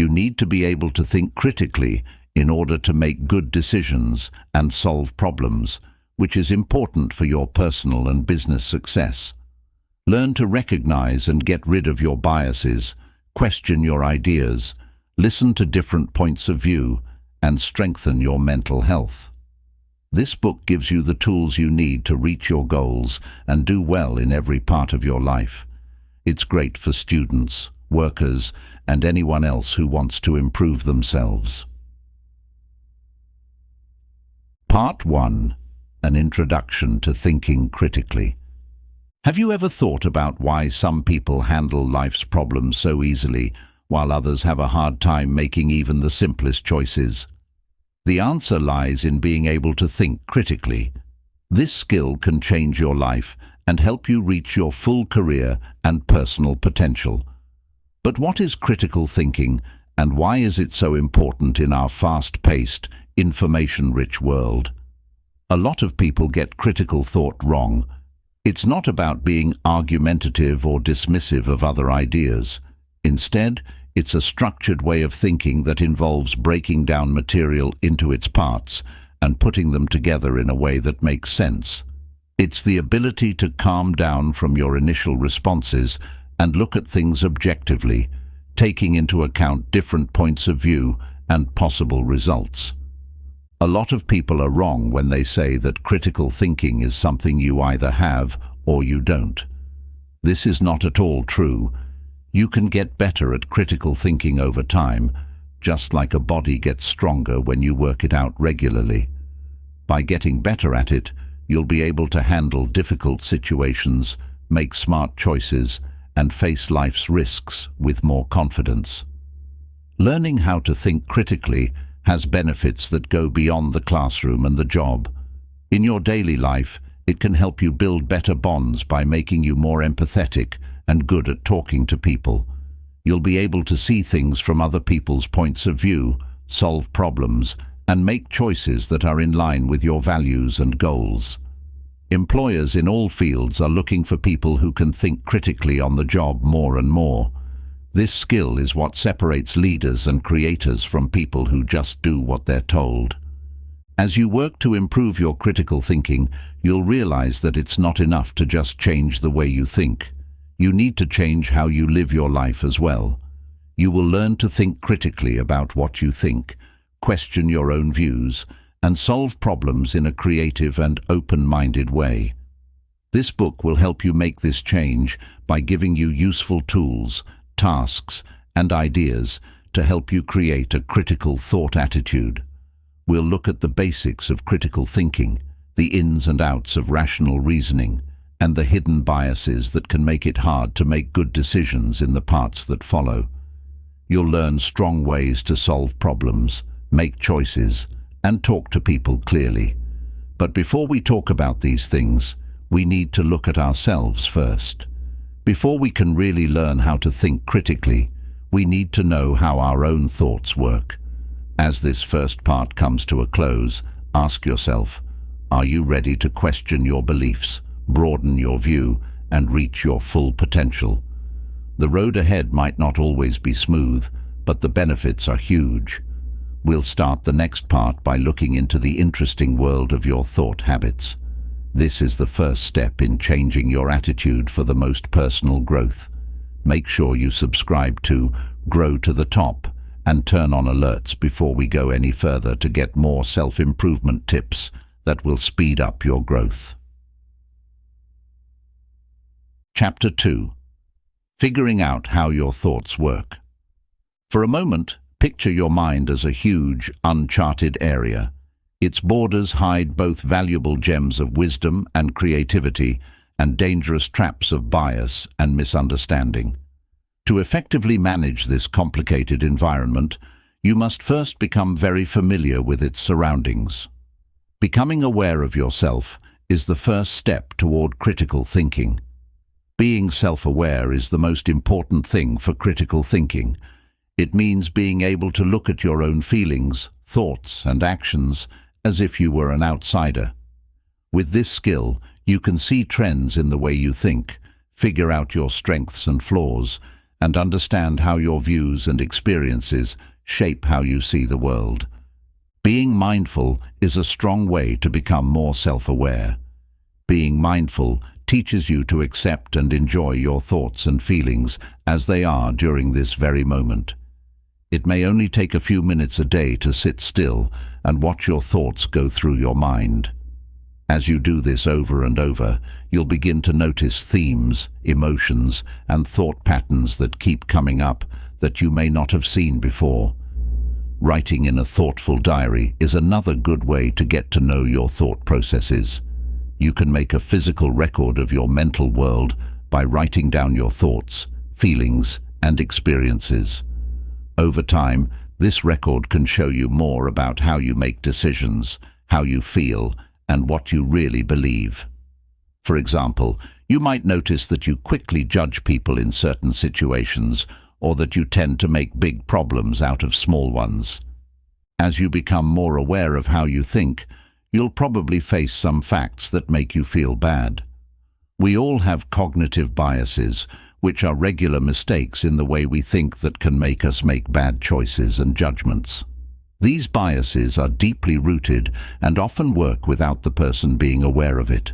You need to be able to think critically in order to make good decisions and solve problems, which is important for your personal and business success. Learn to recognize and get rid of your biases, question your ideas, listen to different points of view, and strengthen your mental health. This book gives you the tools you need to reach your goals and do well in every part of your life. It's great for students, workers, and anyone else who wants to improve themselves. Part 1. An Introduction to Thinking Critically. Have you ever thought about why some people handle life's problems so easily, while others have a hard time making even the simplest choices? The answer lies in being able to think critically. This skill can change your life and help you reach your full career and personal potential. But what is critical thinking, and why is it so important in our fast-paced, information-rich world? A lot of people get critical thought wrong. It's not about being argumentative or dismissive of other ideas. Instead, it's a structured way of thinking that involves breaking down material into its parts and putting them together in a way that makes sense. It's the ability to calm down from your initial responses and look at things objectively, taking into account different points of view and possible results. A lot of people are wrong when they say that critical thinking is something you either have or you don't. This is not at all true. You can get better at critical thinking over time, just like a body gets stronger when you work it out regularly. By getting better at it, you'll be able to handle difficult situations, make smart choices, and face life's risks with more confidence. Learning how to think critically has benefits that go beyond the classroom and the job. In your daily life, it can help you build better bonds by making you more empathetic and good at talking to people. You'll be able to see things from other people's points of view, solve problems, and make choices that are in line with your values and goals. Employers in all fields are looking for people who can think critically on the job more and more. This skill is what separates leaders and creators from people who just do what they're told. As you work to improve your critical thinking, you'll realize that it's not enough to just change the way you think. You need to change how you live your life as well. You will learn to think critically about what you think, question your own views, and solve problems in a creative and open-minded way. This book will help you make this change by giving you useful tools, tasks, and ideas to help you create a critical thought attitude. We'll look at the basics of critical thinking, the ins and outs of rational reasoning, and the hidden biases that can make it hard to make good decisions in the parts that follow. You'll learn strong ways to solve problems, make choices, and talk to people clearly. But before we talk about these things, we need to look at ourselves first. Before we can really learn how to think critically, we need to know how our own thoughts work. As this first part comes to a close, ask yourself, are you ready to question your beliefs, broaden your view, and reach your full potential? The road ahead might not always be smooth, but the benefits are huge. We'll start the next part by looking into the interesting world of your thought habits. This is the first step in changing your attitude for the most personal growth. Make sure you subscribe to Grow to the Top and turn on alerts before we go any further to get more self-improvement tips that will speed up your growth. Chapter 2. Figuring out how your thoughts work. For a moment, picture your mind as a huge, uncharted area. Its borders hide both valuable gems of wisdom and creativity and dangerous traps of bias and misunderstanding. To effectively manage this complicated environment, you must first become very familiar with its surroundings. Becoming aware of yourself is the first step toward critical thinking. Being self-aware is the most important thing for critical thinking. It means being able to look at your own feelings, thoughts, and actions as if you were an outsider. With this skill, you can see trends in the way you think, figure out your strengths and flaws, and understand how your views and experiences shape how you see the world. Being mindful is a strong way to become more self-aware. Being mindful teaches you to accept and enjoy your thoughts and feelings as they are during this very moment. It may only take a few minutes a day to sit still and watch your thoughts go through your mind. As you do this over and over, you'll begin to notice themes, emotions, and thought patterns that keep coming up that you may not have seen before. Writing in a thoughtful diary is another good way to get to know your thought processes. You can make a physical record of your mental world by writing down your thoughts, feelings, and experiences. Over time, this record can show you more about how you make decisions, how you feel, and what you really believe. For example, you might notice that you quickly judge people in certain situations, or that you tend to make big problems out of small ones. As you become more aware of how you think, you'll probably face some facts that make you feel bad. We all have cognitive biases, which are regular mistakes in the way we think that can make us make bad choices and judgments. These biases are deeply rooted and often work without the person being aware of it.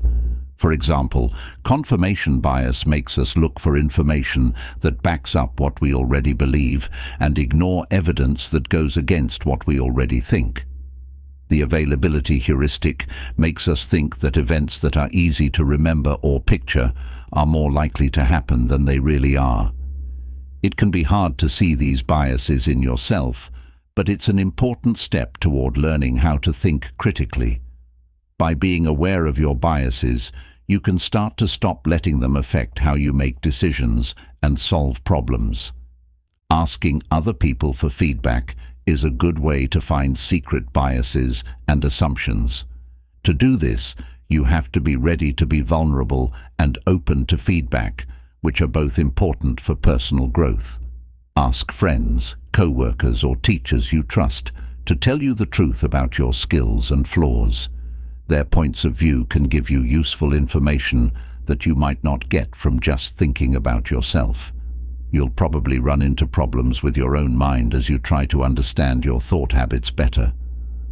For example, confirmation bias makes us look for information that backs up what we already believe and ignore evidence that goes against what we already think. The availability heuristic makes us think that events that are easy to remember or picture are more likely to happen than they really are. It can be hard to see these biases in yourself, but it's an important step toward learning how to think critically. By being aware of your biases, you can start to stop letting them affect how you make decisions and solve problems. Asking other people for feedback is a good way to find secret biases and assumptions. To do this, you have to be ready to be vulnerable and open to feedback, which are both important for personal growth. Ask friends, co-workers, or teachers you trust to tell you the truth about your skills and flaws. Their points of view can give you useful information that you might not get from just thinking about yourself. You'll probably run into problems with your own mind as you try to understand your thought habits better.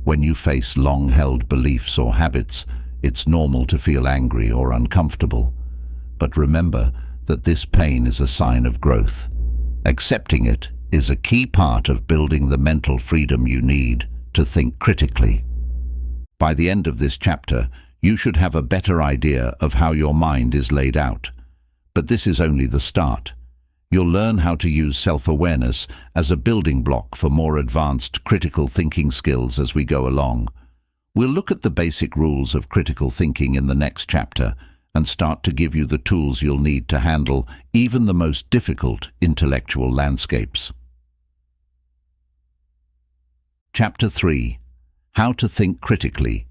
When you face long-held beliefs or habits, it's normal to feel angry or uncomfortable. But remember that this pain is a sign of growth. Accepting it is a key part of building the mental freedom you need to think critically. By the end of this chapter, you should have a better idea of how your mind is laid out. But this is only the start. You'll learn how to use self-awareness as a building block for more advanced critical thinking skills as we go along. We'll look at the basic rules of critical thinking in the next chapter and start to give you the tools you'll need to handle even the most difficult intellectual landscapes. Chapter 3. How to Think Critically.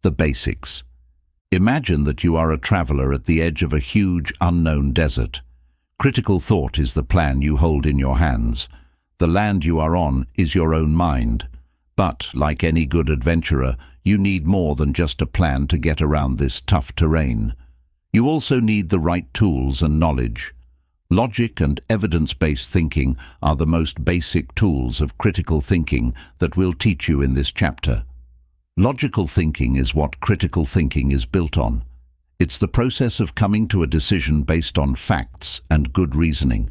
The Basics. Imagine that you are a traveler at the edge of a huge unknown desert. Critical thought is the plan you hold in your hands. The land you are on is your own mind. But, like any good adventurer, you need more than just a plan to get around this tough terrain. You also need the right tools and knowledge. Logic and evidence-based thinking are the most basic tools of critical thinking that we'll teach you in this chapter. Logical thinking is what critical thinking is built on. It's the process of coming to a decision based on facts and good reasoning.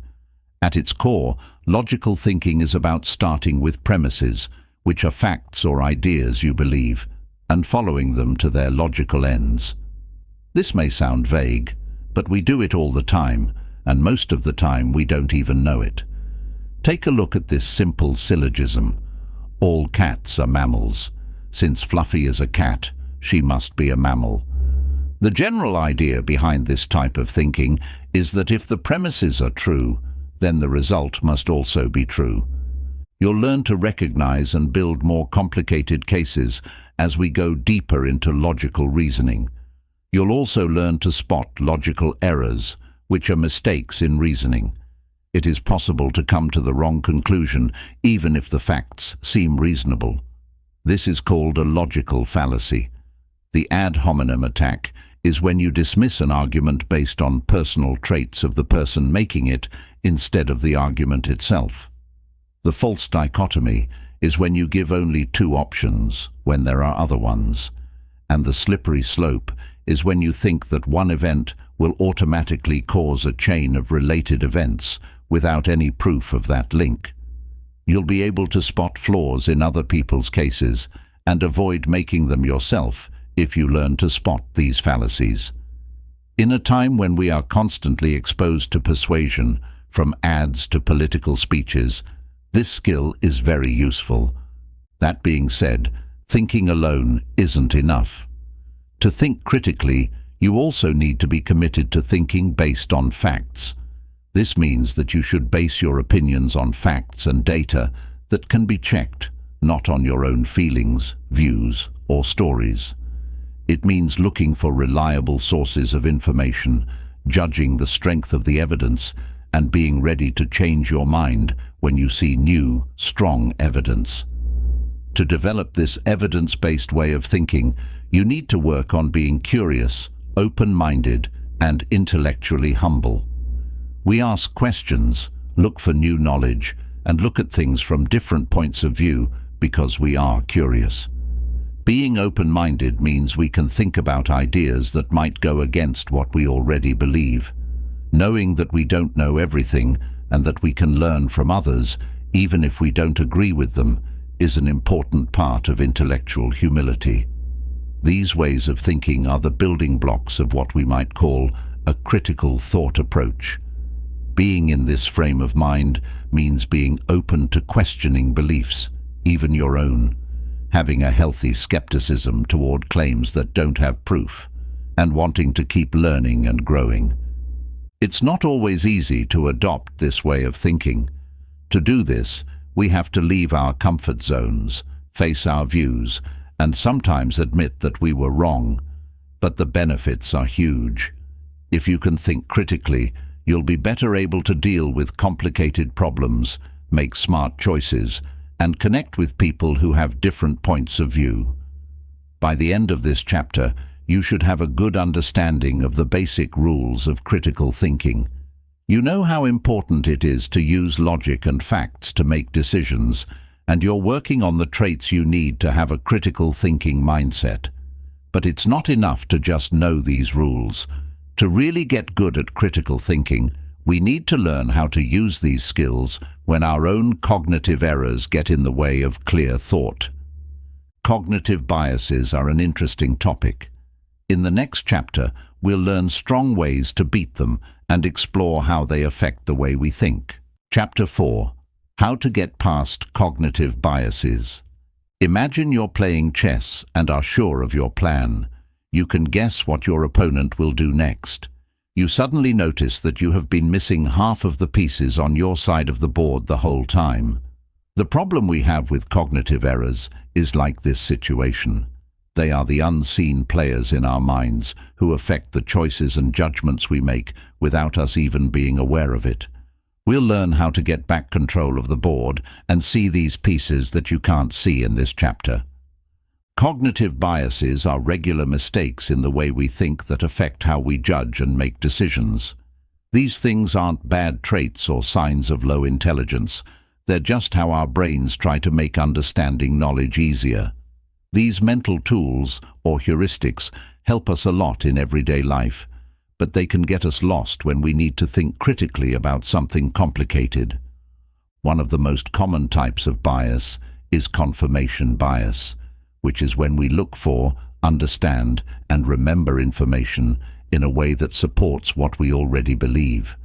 At its core, logical thinking is about starting with premises, which are facts or ideas you believe, and following them to their logical ends. This may sound vague, but we do it all the time, and most of the time we don't even know it. Take a look at this simple syllogism. All cats are mammals. Since Fluffy is a cat, she must be a mammal. The general idea behind this type of thinking is that if the premises are true, then the result must also be true. You'll learn to recognize and build more complicated cases as we go deeper into logical reasoning. You'll also learn to spot logical errors, which are mistakes in reasoning. It is possible to come to the wrong conclusion even if the facts seem reasonable. This is called a logical fallacy. The ad hominem attack is when you dismiss an argument based on personal traits of the person making it instead of the argument itself. The false dichotomy is when you give only two options when there are other ones. And the slippery slope is when you think that one event will automatically cause a chain of related events without any proof of that link. You'll be able to spot flaws in other people's cases and avoid making them yourself if you learn to spot these fallacies. In a time when we are constantly exposed to persuasion, from ads to political speeches, this skill is very useful. That being said, thinking alone isn't enough. To think critically, you also need to be committed to thinking based on facts. This means that you should base your opinions on facts and data that can be checked, not on your own feelings, views, or stories. It means looking for reliable sources of information, judging the strength of the evidence, and being ready to change your mind when you see new, strong evidence. To develop this evidence-based way of thinking, you need to work on being curious, open-minded, and intellectually humble. We ask questions, look for new knowledge, and look at things from different points of view because we are curious. Being open-minded means we can think about ideas that might go against what we already believe. Knowing that we don't know everything and that we can learn from others, even if we don't agree with them, is an important part of intellectual humility. These ways of thinking are the building blocks of what we might call a critical thought approach. Being in this frame of mind means being open to questioning beliefs, even your own, having a healthy skepticism toward claims that don't have proof, and wanting to keep learning and growing. It's not always easy to adopt this way of thinking. To do this, we have to leave our comfort zones, face our views, and sometimes admit that we were wrong. But the benefits are huge. If you can think critically, you'll be better able to deal with complicated problems, make smart choices, and connect with people who have different points of view. By the end of this chapter, you should have a good understanding of the basic rules of critical thinking. You know how important it is to use logic and facts to make decisions, and you're working on the traits you need to have a critical thinking mindset. But it's not enough to just know these rules. To really get good at critical thinking, we need to learn how to use these skills when our own cognitive errors get in the way of clear thought. Cognitive biases are an interesting topic. In the next chapter, we'll learn strong ways to beat them and explore how they affect the way we think. Chapter 4. How to get past cognitive biases. Imagine you're playing chess and are sure of your plan. You can guess what your opponent will do next. You suddenly notice that you have been missing half of the pieces on your side of the board the whole time. The problem we have with cognitive errors is like this situation. They are the unseen players in our minds who affect the choices and judgments we make without us even being aware of it. We'll learn how to get back control of the board and see these pieces that you can't see in this chapter. Cognitive biases are regular mistakes in the way we think that affect how we judge and make decisions. These things aren't bad traits or signs of low intelligence. They're just how our brains try to make understanding knowledge easier. These mental tools, or heuristics, help us a lot in everyday life, but they can get us lost when we need to think critically about something complicated. One of the most common types of bias is confirmation bias, which is when we look for, understand, and remember information in a way that supports what we already believe.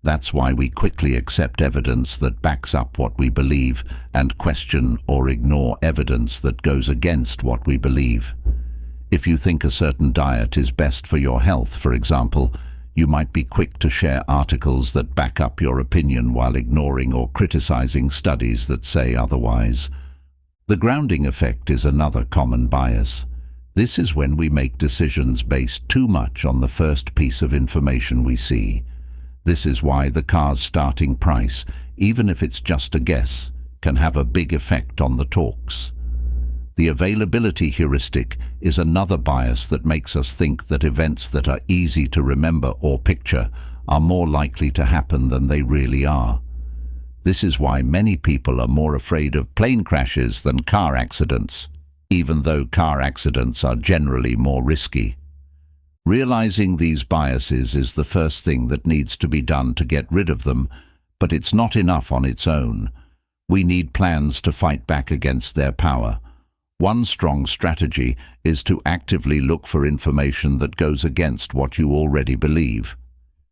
That's why we quickly accept evidence that backs up what we believe and question or ignore evidence that goes against what we believe. If you think a certain diet is best for your health, for example, you might be quick to share articles that back up your opinion while ignoring or criticizing studies that say otherwise. The grounding effect is another common bias. This is when we make decisions based too much on the first piece of information we see. This is why the car's starting price, even if it's just a guess, can have a big effect on the talks. The availability heuristic is another bias that makes us think that events that are easy to remember or picture are more likely to happen than they really are. This is why many people are more afraid of plane crashes than car accidents, even though car accidents are generally more risky. Realizing these biases is the first thing that needs to be done to get rid of them, but it's not enough on its own. We need plans to fight back against their power. One strong strategy is to actively look for information that goes against what you already believe.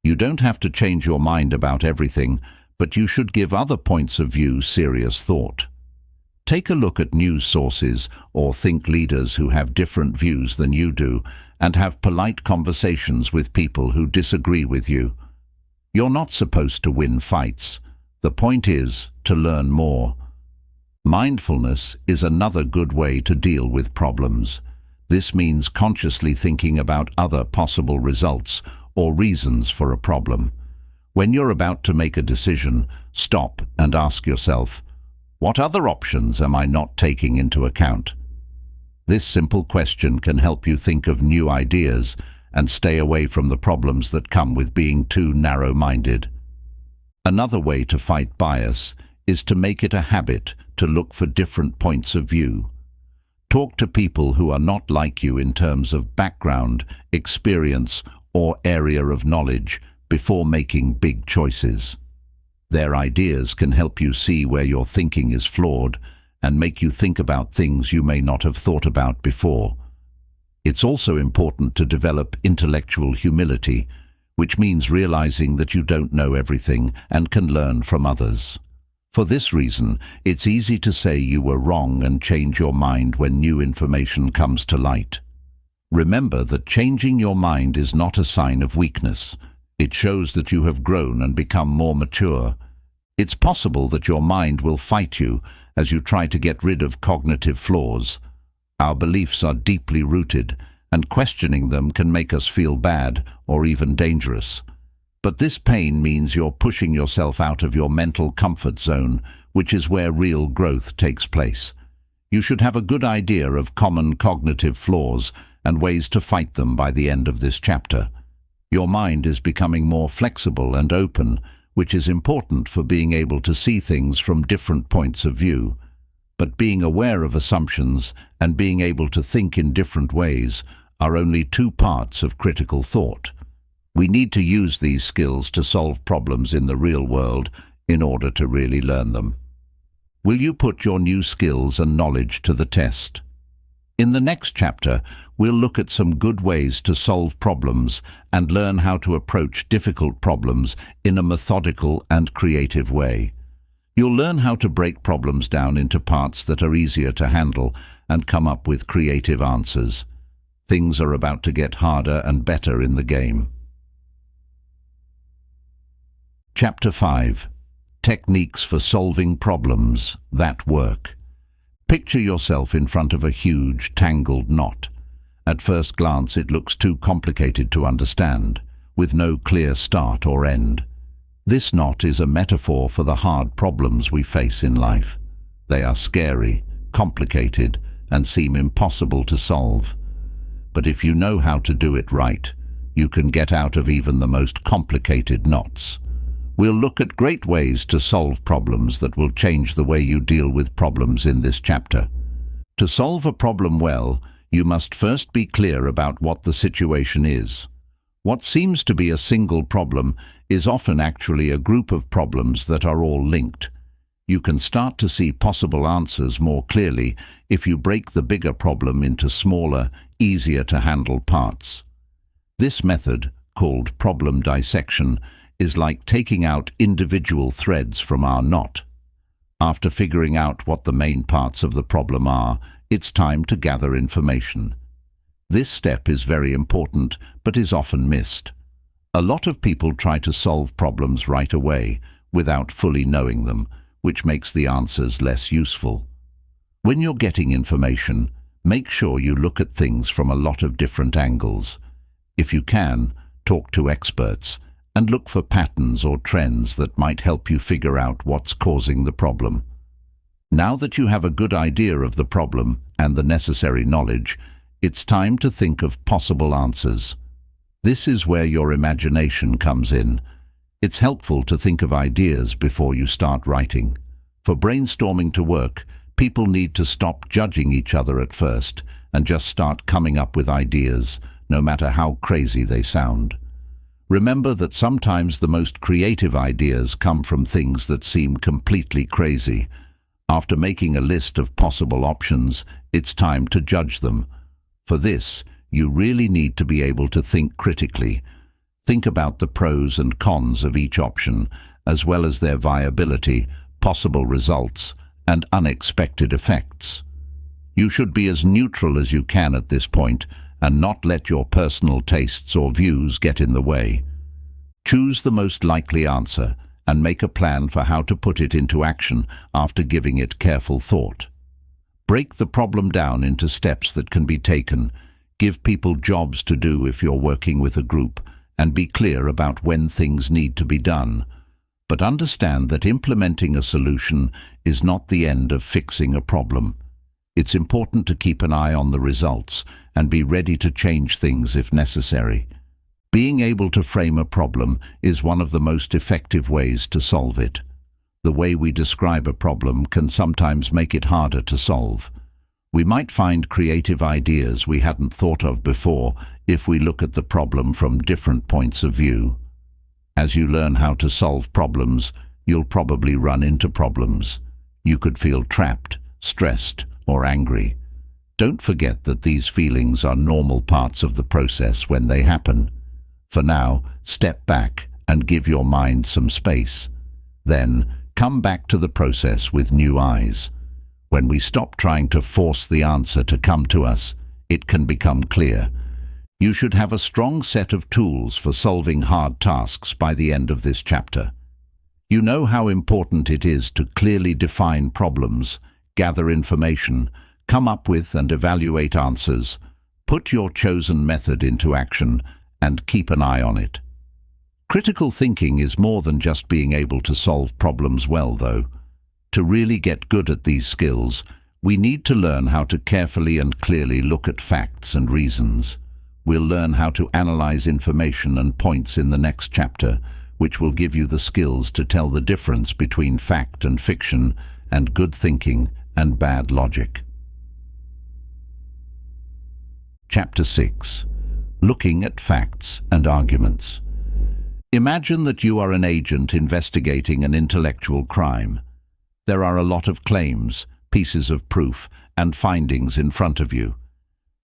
You don't have to change your mind about everything, but you should give other points of view serious thought. Take a look at news sources or think leaders who have different views than you do, and have polite conversations with people who disagree with you. You're not supposed to win fights. The point is to learn more. Mindfulness is another good way to deal with problems. This means consciously thinking about other possible results or reasons for a problem. When you're about to make a decision, stop and ask yourself, what other options am I not taking into account? This simple question can help you think of new ideas and stay away from the problems that come with being too narrow-minded. Another way to fight bias is to make it a habit to look for different points of view. Talk to people who are not like you in terms of background, experience, or area of knowledge before making big choices. Their ideas can help you see where your thinking is flawed and make you think about things you may not have thought about before. It's also important to develop intellectual humility, which means realizing that you don't know everything and can learn from others. For this reason, it's easy to say you were wrong and change your mind when new information comes to light. Remember that changing your mind is not a sign of weakness. It shows that you have grown and become more mature. It's possible that your mind will fight you as you try to get rid of cognitive flaws. Our beliefs are deeply rooted, and questioning them can make us feel bad or even dangerous. But this pain means you're pushing yourself out of your mental comfort zone, which is where real growth takes place. You should have a good idea of common cognitive flaws and ways to fight them by the end of this chapter. Your mind is becoming more flexible and open, which is important for being able to see things from different points of view. But being aware of assumptions and being able to think in different ways are only two parts of critical thought. We need to use these skills to solve problems in the real world in order to really learn them. Will you put your new skills and knowledge to the test? In the next chapter, we'll look at some good ways to solve problems and learn how to approach difficult problems in a methodical and creative way. You'll learn how to break problems down into parts that are easier to handle and come up with creative answers. Things are about to get harder and better in the game. Chapter 5. Techniques for solving problems that work. Picture yourself in front of a huge, tangled knot. At first glance, it looks too complicated to understand, with no clear start or end. This knot is a metaphor for the hard problems we face in life. They are scary, complicated, and seem impossible to solve. But if you know how to do it right, you can get out of even the most complicated knots. We'll look at great ways to solve problems that will change the way you deal with problems in this chapter. To solve a problem well, you must first be clear about what the situation is. What seems to be a single problem is often actually a group of problems that are all linked. You can start to see possible answers more clearly if you break the bigger problem into smaller, easier-to-handle parts. This method, called problem dissection, is like taking out individual threads from our knot. After figuring out what the main parts of the problem are, it's time to gather information. This step is very important, but is often missed. A lot of people try to solve problems right away, without fully knowing them, which makes the answers less useful. When you're getting information, make sure you look at things from a lot of different angles. If you can, talk to experts, and look for patterns or trends that might help you figure out what's causing the problem. Now that you have a good idea of the problem, and the necessary knowledge, it's time to think of possible answers. This is where your imagination comes in. It's helpful to think of ideas before you start writing. For brainstorming to work, people need to stop judging each other at first and just start coming up with ideas, no matter how crazy they sound. Remember that sometimes the most creative ideas come from things that seem completely crazy. After making a list of possible options, it's time to judge them. For this, you really need to be able to think critically. Think about the pros and cons of each option, as well as their viability, possible results, and unexpected effects. You should be as neutral as you can at this point, and not let your personal tastes or views get in the way. Choose the most likely answer and make a plan for how to put it into action after giving it careful thought. Break the problem down into steps that can be taken. Give people jobs to do if you're working with a group, and be clear about when things need to be done. But understand that implementing a solution is not the end of fixing a problem. It's important to keep an eye on the results and be ready to change things if necessary. Being able to frame a problem is one of the most effective ways to solve it. The way we describe a problem can sometimes make it harder to solve. We might find creative ideas we hadn't thought of before if we look at the problem from different points of view. As you learn how to solve problems, you'll probably run into problems. You could feel trapped, stressed, or angry. Don't forget that these feelings are normal parts of the process when they happen. For now, step back and give your mind some space. Then, come back to the process with new eyes. When we stop trying to force the answer to come to us, it can become clear. You should have a strong set of tools for solving hard tasks by the end of this chapter. You know how important it is to clearly define problems, gather information, come up with and evaluate answers, put your chosen method into action, and keep an eye on it. Critical thinking is more than just being able to solve problems well, though. To really get good at these skills, we need to learn how to carefully and clearly look at facts and reasons. We'll learn how to analyze information and points in the next chapter, which will give you the skills to tell the difference between fact and fiction, and good thinking and bad logic. Chapter 6. Looking at facts and arguments. Imagine that you are an agent investigating an intellectual crime. There are a lot of claims, pieces of proof, and findings in front of you.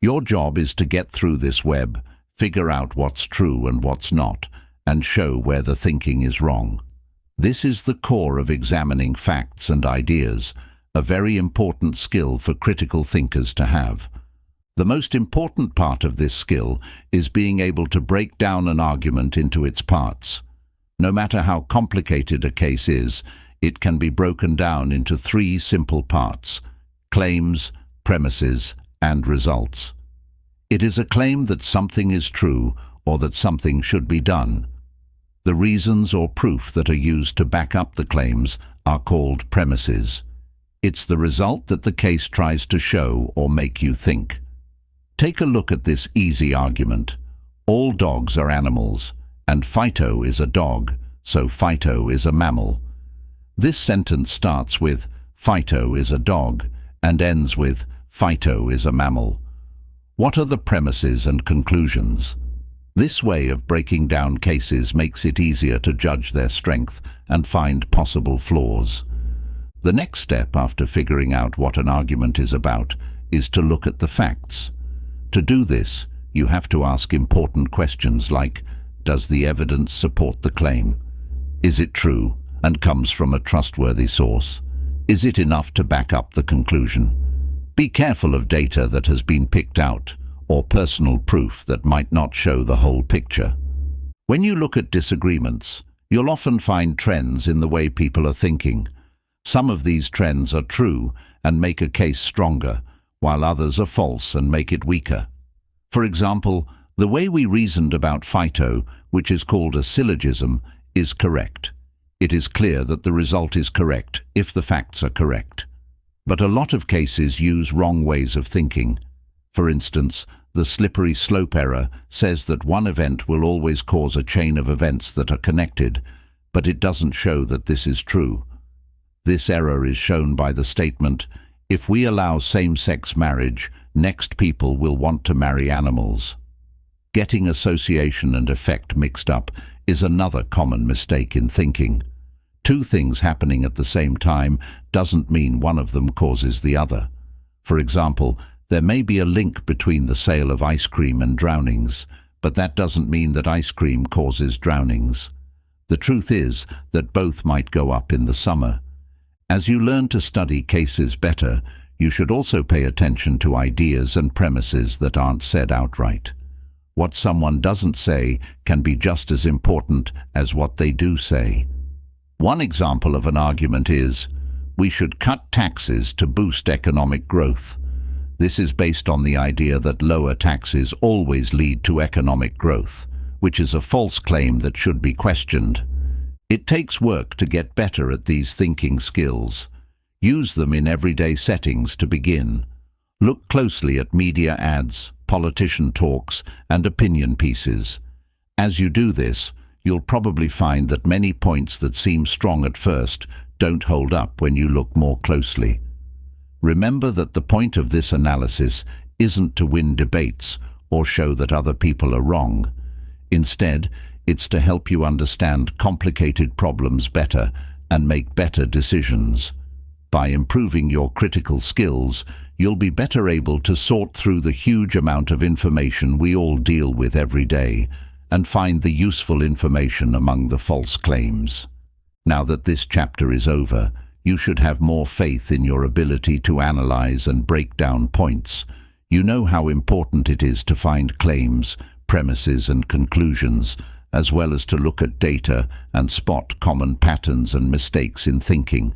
Your job is to get through this web, figure out what's true and what's not, and show where the thinking is wrong. This is the core of examining facts and ideas, a very important skill for critical thinkers to have. The most important part of this skill is being able to break down an argument into its parts. No matter how complicated a case is, it can be broken down into 3 simple parts: claims, premises, and results. It is a claim that something is true or that something should be done. The reasons or proof that are used to back up the claims are called premises. It's the result that the case tries to show or make you think. Take a look at this easy argument. All dogs are animals, and Fido is a dog, so Fido is a mammal. This sentence starts with Fido is a dog and ends with Fido is a mammal. What are the premises and conclusions? This way of breaking down cases makes it easier to judge their strength and find possible flaws. The next step after figuring out what an argument is about is to look at the facts. To do this, you have to ask important questions like, does the evidence support the claim? Is it true and comes from a trustworthy source? Is it enough to back up the conclusion? Be careful of data that has been picked out or personal proof that might not show the whole picture. When you look at disagreements, you'll often find trends in the way people are thinking. Some of these trends are true and make a case stronger, while others are false and make it weaker. For example, the way we reasoned about Fido, which is called a syllogism, is correct. It is clear that the result is correct if the facts are correct. But a lot of cases use wrong ways of thinking. For instance, the slippery slope error says that one event will always cause a chain of events that are connected, but it doesn't show that this is true. This error is shown by the statement, "If we allow same-sex marriage, next people will want to marry animals." Getting association and effect mixed up is another common mistake in thinking. Two things happening at the same time doesn't mean one of them causes the other. For example, there may be a link between the sale of ice cream and drownings, but that doesn't mean that ice cream causes drownings. The truth is that both might go up in the summer. As you learn to study cases better, you should also pay attention to ideas and premises that aren't said outright. What someone doesn't say can be just as important as what they do say. One example of an argument is, "We should cut taxes to boost economic growth." This is based on the idea that lower taxes always lead to economic growth, which is a false claim that should be questioned. It takes work to get better at these thinking skills. Use them in everyday settings to begin. Look closely at media ads, politician talks, and opinion pieces. As you do this, you'll probably find that many points that seem strong at first don't hold up when you look more closely. Remember that the point of this analysis isn't to win debates or show that other people are wrong. Instead, it's to help you understand complicated problems better and make better decisions. By improving your critical skills, you'll be better able to sort through the huge amount of information we all deal with every day and find the useful information among the false claims. Now that this chapter is over, you should have more faith in your ability to analyze and break down points. You know how important it is to find claims, premises and conclusions, as well as to look at data and spot common patterns and mistakes in thinking.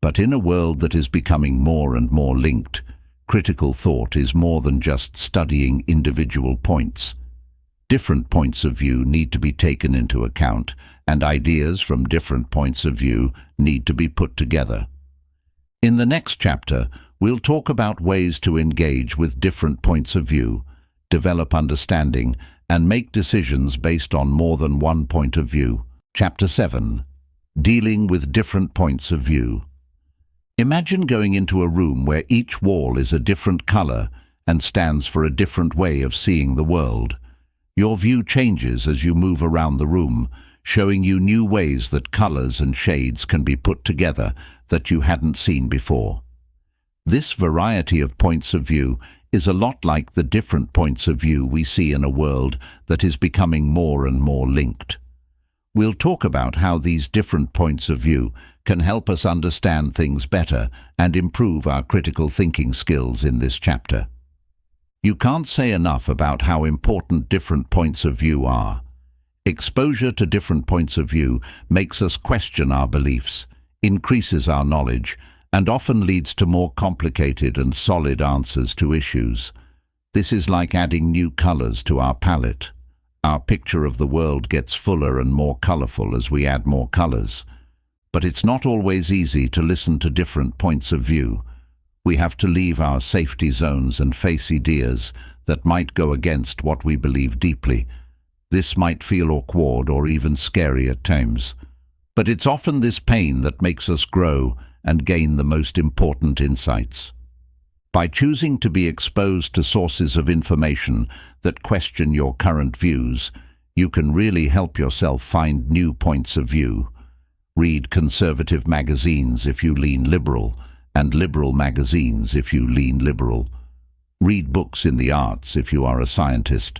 But in a world that is becoming more and more linked, critical thought is more than just studying individual points. Different points of view need to be taken into account, and ideas from different points of view need to be put together. In the next chapter, we'll talk about ways to engage with different points of view, develop understanding, and make decisions based on more than one point of view. Chapter 7. Dealing with different points of view. Imagine going into a room where each wall is a different color and stands for a different way of seeing the world. Your view changes as you move around the room, showing you new ways that colors and shades can be put together that you hadn't seen before. This variety of points of view is a lot like the different points of view we see in a world that is becoming more and more linked. We'll talk about how these different points of view can help us understand things better and improve our critical thinking skills in this chapter. You can't say enough about how important different points of view are. Exposure to different points of view makes us question our beliefs, increases our knowledge, and often leads to more complicated and solid answers to issues. This is like adding new colors to our palette. Our picture of the world gets fuller and more colorful as we add more colors. But it's not always easy to listen to different points of view. We have to leave our safety zones and face ideas that might go against what we believe deeply. This might feel awkward or even scary at times. But it's often this pain that makes us grow and gain the most important insights. By choosing to be exposed to sources of information that question your current views, you can really help yourself find new points of view. Read conservative magazines if you lean liberal, and liberal magazines if you lean liberal. Read books in the arts if you are a scientist.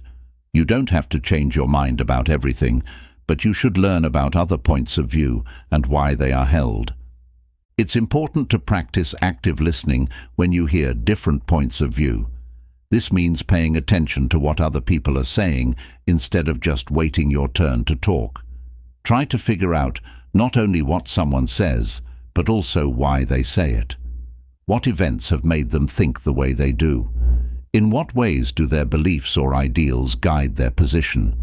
You don't have to change your mind about everything, but you should learn about other points of view and why they are held. It's important to practice active listening when you hear different points of view. This means paying attention to what other people are saying instead of just waiting your turn to talk. Try to figure out not only what someone says, but also why they say it. What events have made them think the way they do? In what ways do their beliefs or ideals guide their position?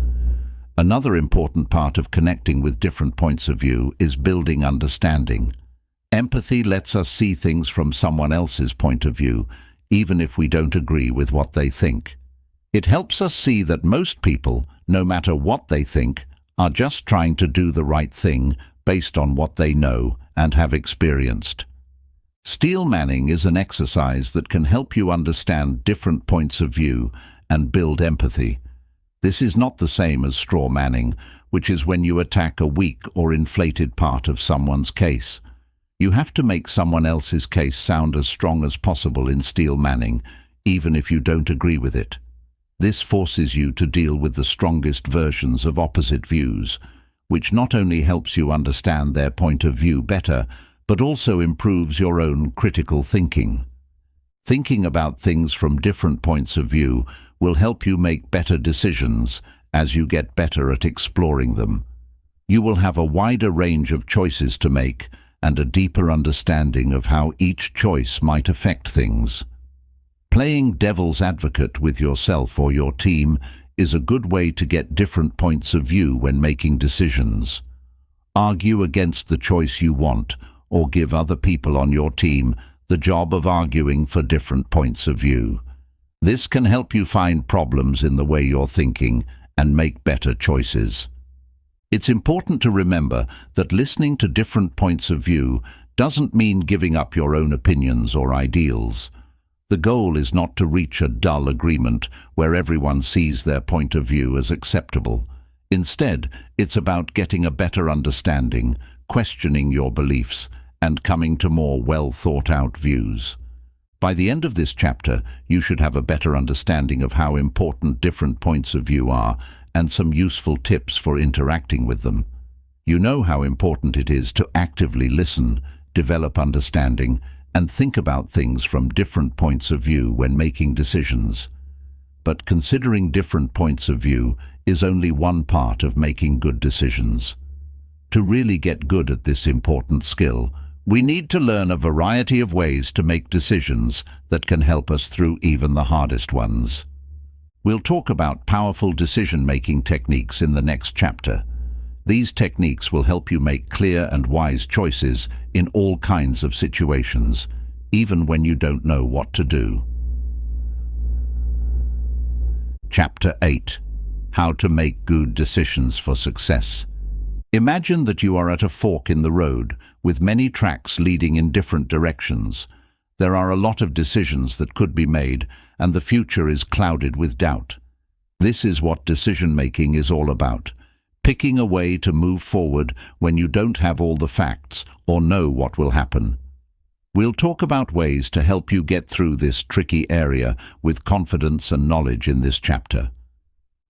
Another important part of connecting with different points of view is building understanding. Empathy lets us see things from someone else's point of view, even if we don't agree with what they think. It helps us see that most people, no matter what they think, are just trying to do the right thing based on what they know and have experienced. Steel manning is an exercise that can help you understand different points of view and build empathy. This is not the same as straw manning, which is when you attack a weak or inflated part of someone's case. You have to make someone else's case sound as strong as possible in steel manning, even if you don't agree with it. This forces you to deal with the strongest versions of opposite views, which not only helps you understand their point of view better, but also improves your own critical thinking. Thinking about things from different points of view will help you make better decisions as you get better at exploring them. You will have a wider range of choices to make and a deeper understanding of how each choice might affect things. Playing devil's advocate with yourself or your team is a good way to get different points of view when making decisions. Argue against the choice you want, or give other people on your team the job of arguing for different points of view. This can help you find problems in the way you're thinking and make better choices. It's important to remember that listening to different points of view doesn't mean giving up your own opinions or ideals. The goal is not to reach a dull agreement where everyone sees their point of view as acceptable. Instead, it's about getting a better understanding, questioning your beliefs, and coming to more well-thought-out views. By the end of this chapter, you should have a better understanding of how important different points of view are and some useful tips for interacting with them. You know how important it is to actively listen, develop understanding, and think about things from different points of view when making decisions. But considering different points of view is only one part of making good decisions. To really get good at this important skill, we need to learn a variety of ways to make decisions that can help us through even the hardest ones. We'll talk about powerful decision-making techniques in the next chapter. These techniques will help you make clear and wise choices in all kinds of situations, even when you don't know what to do. Chapter 8. How to make good decisions for success. Imagine that you are at a fork in the road, with many tracks leading in different directions. There are a lot of decisions that could be made, and the future is clouded with doubt. This is what decision-making is all about. Picking a way to move forward when you don't have all the facts or know what will happen. We'll talk about ways to help you get through this tricky area with confidence and knowledge in this chapter.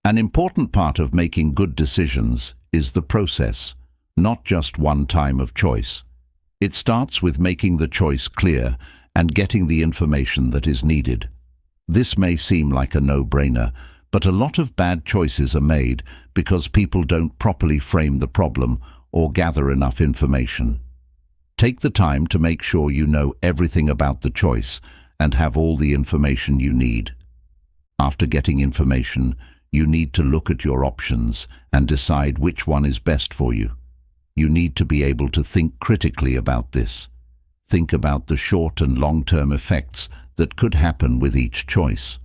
An important part of making good decisions is the process, not just one time of choice. It starts with making the choice clear and getting the information that is needed. This may seem like a no-brainer, but a lot of bad choices are made because people don't properly frame the problem or gather enough information. Take the time to make sure you know everything about the choice and have all the information you need. After getting information, you need to look at your options and decide which one is best for you. You need to be able to think critically about this. Think about the short and long-term effects that could happen with each choice.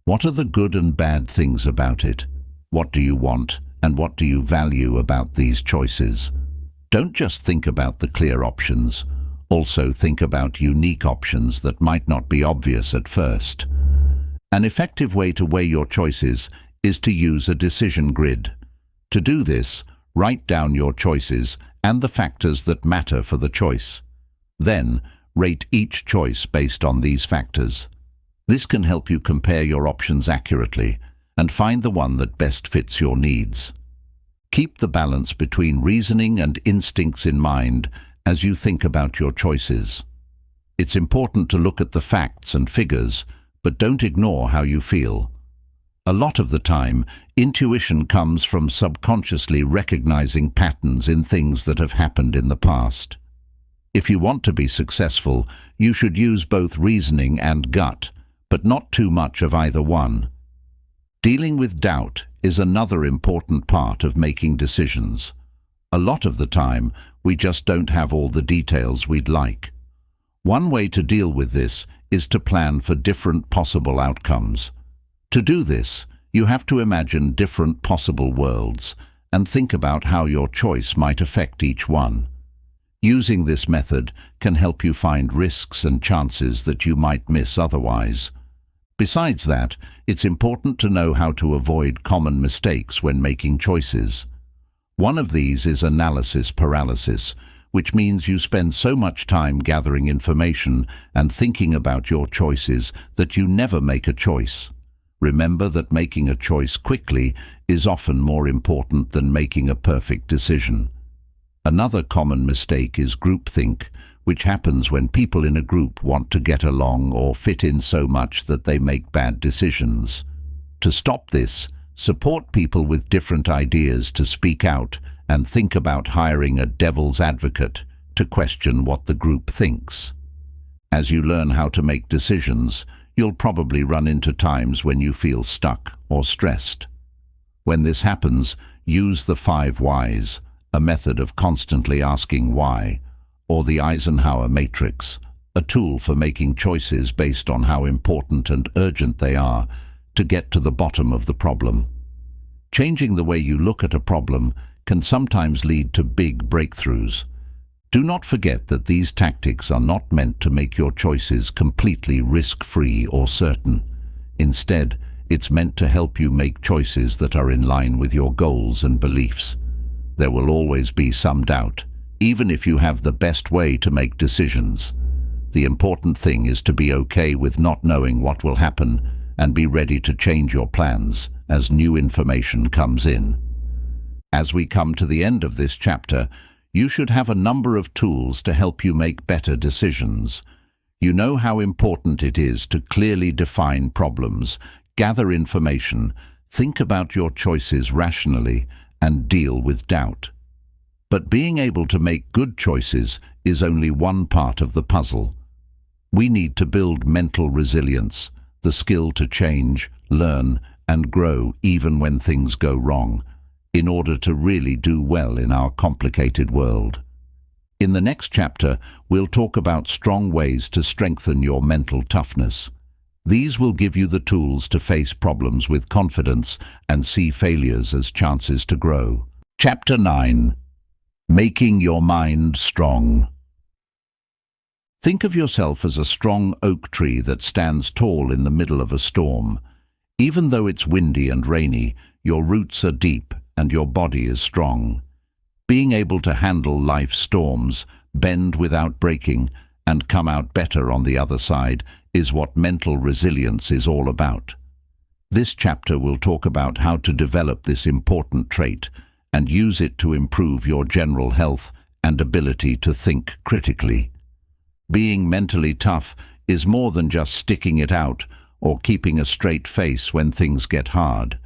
What are the good and bad things about it? What do you want, and what do you value about these choices? Don't just think about the clear options. Also think about unique options that might not be obvious at first. An effective way to weigh your choices is to use a decision grid. To do this, write down your choices and the factors that matter for the choice. Then, rate each choice based on these factors. This can help you compare your options accurately and find the one that best fits your needs. Keep the balance between reasoning and instincts in mind as you think about your choices. It's important to look at the facts and figures, but don't ignore how you feel. A lot of the time, intuition comes from subconsciously recognizing patterns in things that have happened in the past. If you want to be successful, you should use both reasoning and gut, but not too much of either one. Dealing with doubt is another important part of making decisions. A lot of the time, we just don't have all the details we'd like. One way to deal with this is to plan for different possible outcomes. To do this, you have to imagine different possible worlds and think about how your choice might affect each one. Using this method can help you find risks and chances that you might miss otherwise. Besides that, it's important to know how to avoid common mistakes when making choices. One of these is analysis paralysis, which means you spend so much time gathering information and thinking about your choices that you never make a choice. Remember that making a choice quickly is often more important than making a perfect decision. Another common mistake is groupthink, which happens when people in a group want to get along or fit in so much that they make bad decisions. To stop this, support people with different ideas to speak out and think about hiring a devil's advocate to question what the group thinks. As you learn how to make decisions, you'll probably run into times when you feel stuck or stressed. When this happens, use the 5 whys, a method of constantly asking why, or the Eisenhower matrix, a tool for making choices based on how important and urgent they are to get to the bottom of the problem. Changing the way you look at a problem can sometimes lead to big breakthroughs. Do not forget that these tactics are not meant to make your choices completely risk-free or certain. Instead, it's meant to help you make choices that are in line with your goals and beliefs. There will always be some doubt, even if you have the best way to make decisions. The important thing is to be okay with not knowing what will happen and be ready to change your plans as new information comes in. As we come to the end of this chapter, you should have a number of tools to help you make better decisions. You know how important it is to clearly define problems, gather information, think about your choices rationally, and deal with doubt. But being able to make good choices is only one part of the puzzle. We need to build mental resilience, the skill to change, learn, and grow even when things go wrong, in order to really do well in our complicated world. In the next chapter, we'll talk about strong ways to strengthen your mental toughness. These will give you the tools to face problems with confidence and see failures as chances to grow. Chapter 9. Making your mind strong. Think of yourself as a strong oak tree that stands tall in the middle of a storm. Even though it's windy and rainy, your roots are deep and your body is strong. Being able to handle life's storms, bend without breaking, and come out better on the other side is what mental resilience is all about. This chapter will talk about how to develop this important trait and use it to improve your general health and ability to think critically. Being mentally tough is more than just sticking it out or keeping a straight face when things get hard.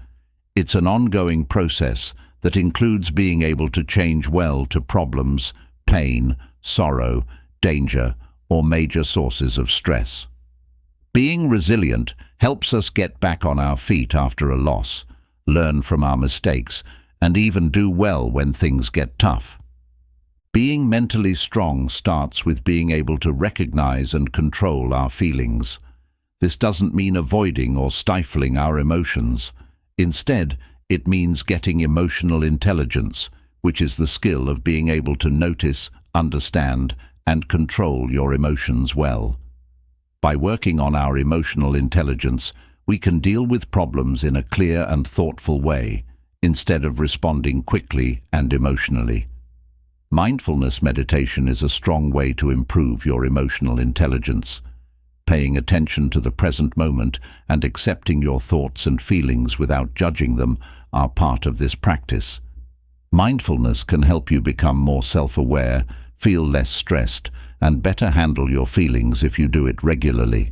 It's an ongoing process that includes being able to change well to problems, pain, sorrow, danger, or major sources of stress. Being resilient helps us get back on our feet after a loss, learn from our mistakes, and even do well when things get tough. Being mentally strong starts with being able to recognize and control our feelings. This doesn't mean avoiding or stifling our emotions. Instead, it means getting emotional intelligence, which is the skill of being able to notice, understand, and control your emotions well. By working on our emotional intelligence, we can deal with problems in a clear and thoughtful way, instead of responding quickly and emotionally. Mindfulness meditation is a strong way to improve your emotional intelligence. Paying attention to the present moment and accepting your thoughts and feelings without judging them are part of this practice. Mindfulness can help you become more self-aware, feel less stressed, and better handle your feelings if you do it regularly.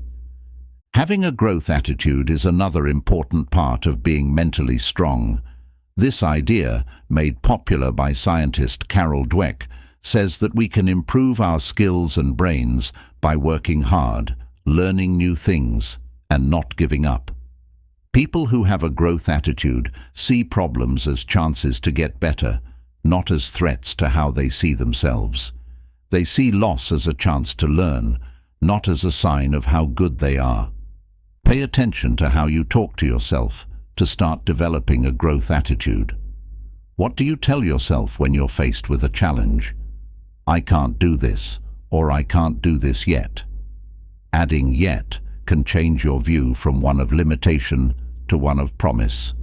Having a growth attitude is another important part of being mentally strong. This idea, made popular by scientist Carol Dweck, says that we can improve our skills and brains by working hard, learning new things, and not giving up. People who have a growth attitude see problems as chances to get better, not as threats to how they see themselves. They see loss as a chance to learn, not as a sign of how good they are. Pay attention to how you talk to yourself to start developing a growth attitude. What do you tell yourself when you're faced with a challenge? I can't do this, or I can't do this yet. Adding yet can change your view from one of limitation to one of promise.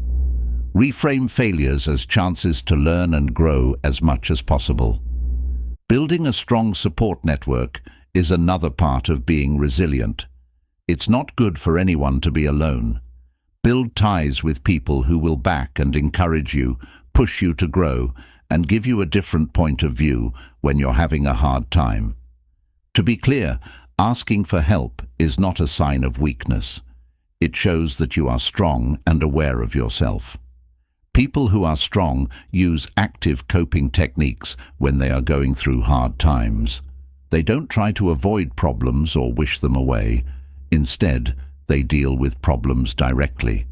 Reframe failures as chances to learn and grow as much as possible. Building a strong support network is another part of being resilient. It's not good for anyone to be alone. Build ties with people who will back and encourage you, push you to grow, and give you a different point of view when you're having a hard time. To be clear, asking for help is not a sign of weakness. It shows that you are strong and aware of yourself. People who are strong use active coping techniques when they are going through hard times. They don't try to avoid problems or wish them away. Instead, they deal with problems directly.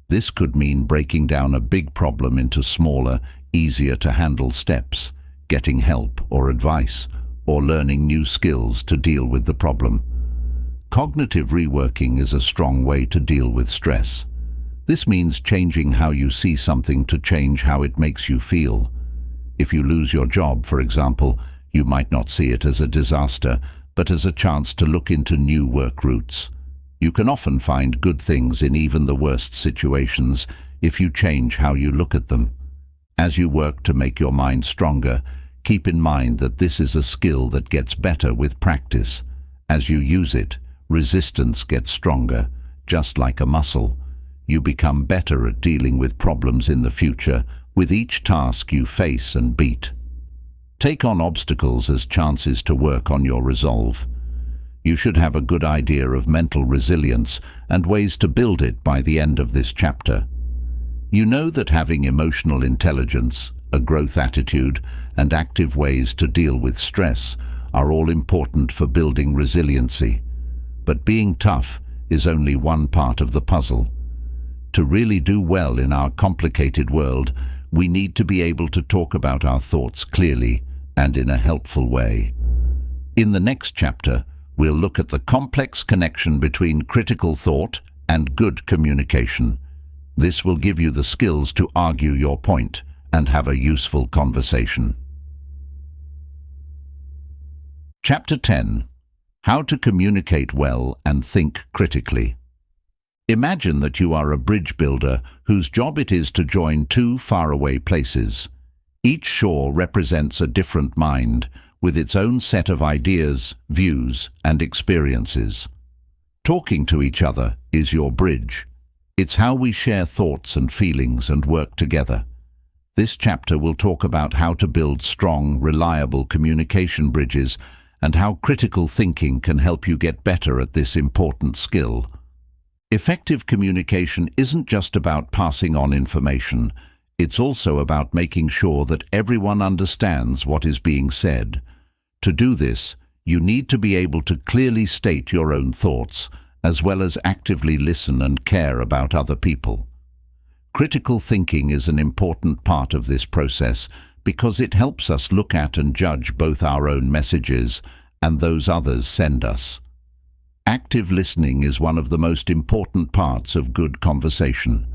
This could mean breaking down a big problem into smaller, easier-to-handle steps, getting help or advice, or learning new skills to deal with the problem. Cognitive reworking is a strong way to deal with stress. This means changing how you see something to change how it makes you feel. If you lose your job, for example, you might not see it as a disaster, but as a chance to look into new work routes. You can often find good things in even the worst situations if you change how you look at them. As you work to make your mind stronger, keep in mind that this is a skill that gets better with practice. As you use it, resistance gets stronger, just like a muscle. You become better at dealing with problems in the future with each task you face and beat. Take on obstacles as chances to work on your resolve. You should have a good idea of mental resilience and ways to build it by the end of this chapter. You know that having emotional intelligence, a growth attitude, and active ways to deal with stress are all important for building resiliency. But being tough is only one part of the puzzle. To really do well in our complicated world, we need to be able to talk about our thoughts clearly and in a helpful way. In the next chapter, we'll look at the complex connection between critical thought and good communication. This will give you the skills to argue your point and have a useful conversation. Chapter 10. How to communicate well and think critically. Imagine that you are a bridge builder whose job it is to join two faraway places. Each shore represents a different mind, with its own set of ideas, views, and experiences. Talking to each other is your bridge. It's how we share thoughts and feelings and work together. This chapter will talk about how to build strong, reliable communication bridges and how critical thinking can help you get better at this important skill. Effective communication isn't just about passing on information. It's also about making sure that everyone understands what is being said. To do this, you need to be able to clearly state your own thoughts, as well as actively listen and care about other people. Critical thinking is an important part of this process because it helps us look at and judge both our own messages and those others send us. Active listening is one of the most important parts of good conversation.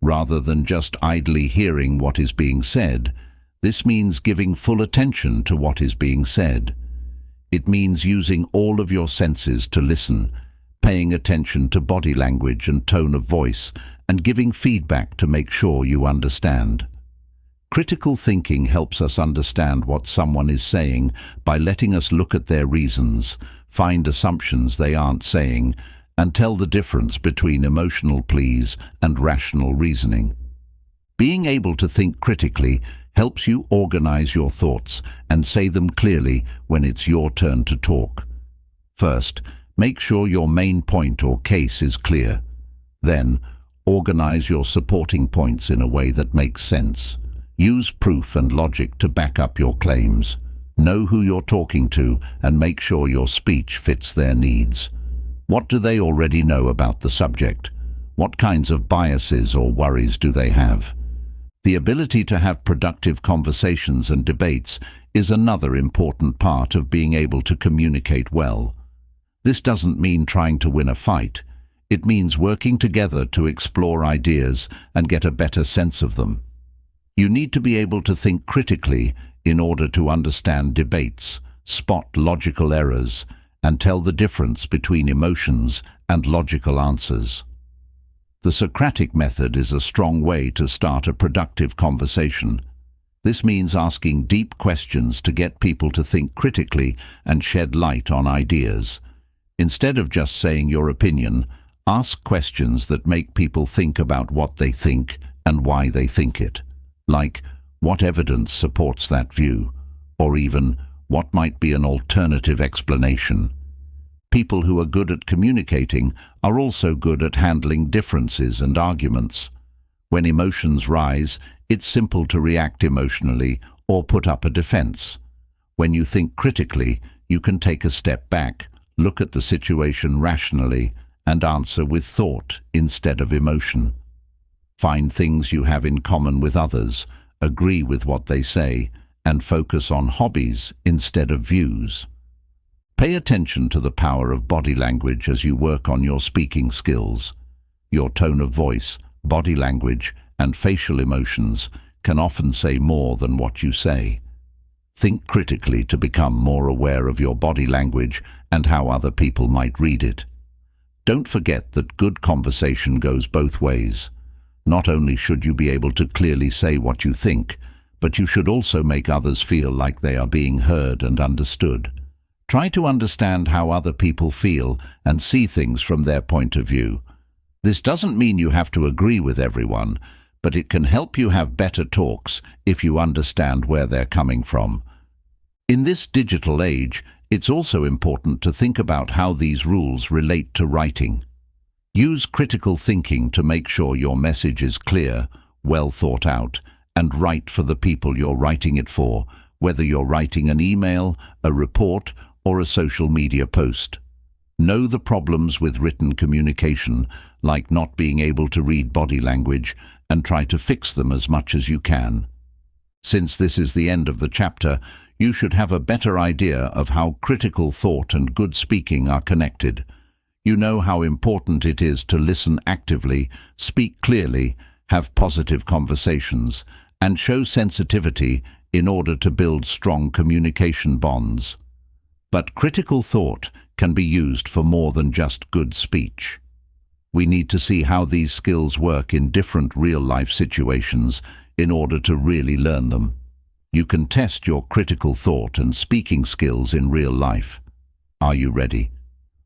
Rather than just idly hearing what is being said, this means giving full attention to what is being said. It means using all of your senses to listen, paying attention to body language and tone of voice, and giving feedback to make sure you understand. Critical thinking helps us understand what someone is saying by letting us look at their reasons, find assumptions they aren't saying, and tell the difference between emotional pleas and rational reasoning. Being able to think critically helps you organize your thoughts and say them clearly when it's your turn to talk. First, make sure your main point or case is clear. Then, organize your supporting points in a way that makes sense. Use proof and logic to back up your claims. Know who you're talking to and make sure your speech fits their needs. What do they already know about the subject? What kinds of biases or worries do they have? The ability to have productive conversations and debates is another important part of being able to communicate well. This doesn't mean trying to win a fight. It means working together to explore ideas and get a better sense of them. You need to be able to think critically in order to understand debates, spot logical errors, and tell the difference between emotions and logical answers. The Socratic method is a strong way to start a productive conversation. This means asking deep questions to get people to think critically and shed light on ideas. Instead of just saying your opinion, ask questions that make people think about what they think and why they think it. Like, what evidence supports that view? Or even, what might be an alternative explanation? People who are good at communicating are also good at handling differences and arguments. When emotions rise, it's simple to react emotionally or put up a defense. When you think critically, you can take a step back, look at the situation rationally, and answer with thought instead of emotion. Find things you have in common with others, agree with what they say, and focus on hobbies instead of views. Pay attention to the power of body language as you work on your speaking skills. Your tone of voice, body language, and facial emotions can often say more than what you say. Think critically to become more aware of your body language and how other people might read it. Don't forget that good conversation goes both ways. Not only should you be able to clearly say what you think, but you should also make others feel like they are being heard and understood. Try to understand how other people feel and see things from their point of view. This doesn't mean you have to agree with everyone, but it can help you have better talks if you understand where they're coming from. In this digital age, it's also important to think about how these rules relate to writing. Use critical thinking to make sure your message is clear, well thought out, and right for the people you're writing it for, whether you're writing an email, a report, or a social media post. Know the problems with written communication, like not being able to read body language, and try to fix them as much as you can. Since this is the end of the chapter, you should have a better idea of how critical thought and good speaking are connected. You know how important it is to listen actively, speak clearly, have positive conversations, and show sensitivity in order to build strong communication bonds. But critical thought can be used for more than just good speech. We need to see how these skills work in different real-life situations in order to really learn them. You can test your critical thought and speaking skills in real life. Are you ready?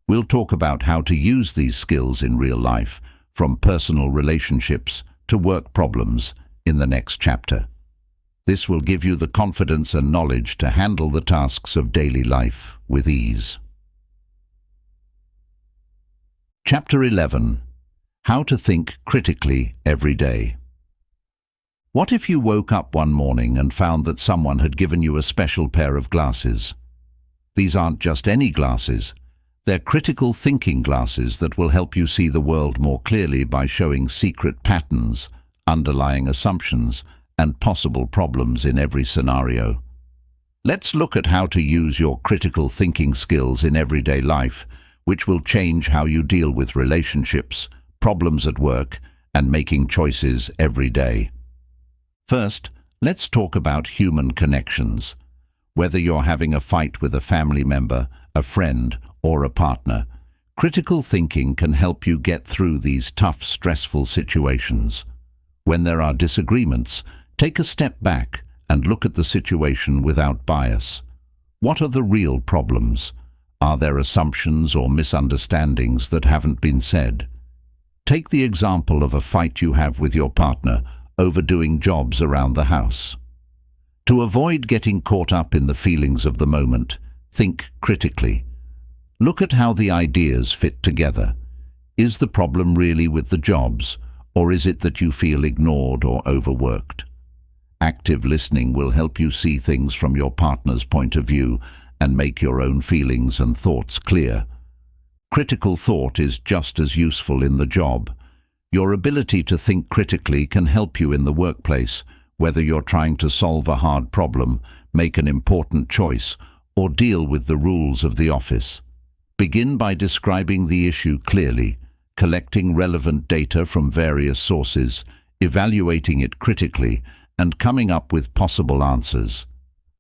We'll talk about how to use these skills in real life, from personal relationships to work problems, in the next chapter. This will give you the confidence and knowledge to handle the tasks of daily life with ease. Chapter 11. How to think critically every day. What if you woke up one morning and found that someone had given you a special pair of glasses? These aren't just any glasses. They're critical thinking glasses that will help you see the world more clearly by showing secret patterns, underlying assumptions, and possible problems in every scenario. Let's look at how to use your critical thinking skills in everyday life, which will change how you deal with relationships, problems at work, and making choices every day. First, let's talk about human connections. Whether you're having a fight with a family member, a friend, or a partner, critical thinking can help you get through these tough, stressful situations. When there are disagreements, take a step back and look at the situation without bias. What are the real problems? Are there assumptions or misunderstandings that haven't been said? Take the example of a fight you have with your partner over doing jobs around the house. To avoid getting caught up in the feelings of the moment, think critically. Look at how the ideas fit together. Is the problem really with the jobs, or is it that you feel ignored or overworked? Active listening will help you see things from your partner's point of view and make your own feelings and thoughts clear. Critical thought is just as useful in the job. Your ability to think critically can help you in the workplace, whether you're trying to solve a hard problem, make an important choice, or deal with the rules of the office. Begin by describing the issue clearly, collecting relevant data from various sources, evaluating it critically, and coming up with possible answers.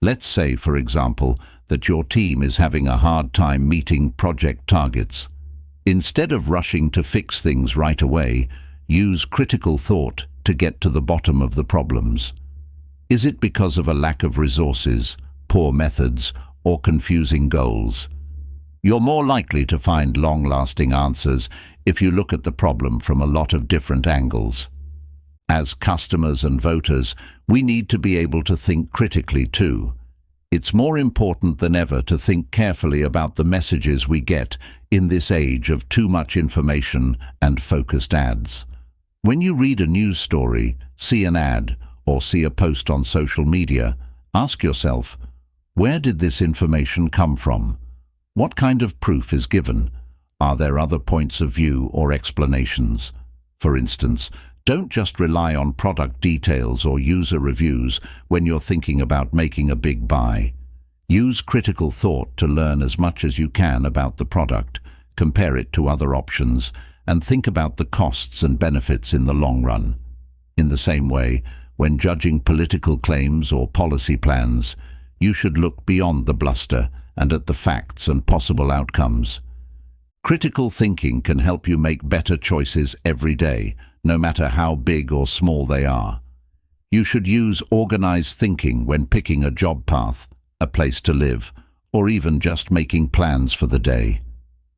Let's say, for example, that your team is having a hard time meeting project targets. Instead of rushing to fix things right away, use critical thought to get to the bottom of the problems. Is it because of a lack of resources, poor methods, or confusing goals? You're more likely to find long-lasting answers if you look at the problem from a lot of different angles. As customers and voters, we need to be able to think critically too. It's more important than ever to think carefully about the messages we get in this age of too much information and focused ads. When you read a news story, see an ad, or see a post on social media, ask yourself, where did this information come from? What kind of proof is given? Are there other points of view or explanations? For instance, don't just rely on product details or user reviews when you're thinking about making a big buy. Use critical thought to learn as much as you can about the product, compare it to other options, and think about the costs and benefits in the long run. In the same way, when judging political claims or policy plans, you should look beyond the bluster and at the facts and possible outcomes. Critical thinking can help you make better choices every day, no matter how big or small they are. You should use organized thinking when picking a job path, a place to live, or even just making plans for the day.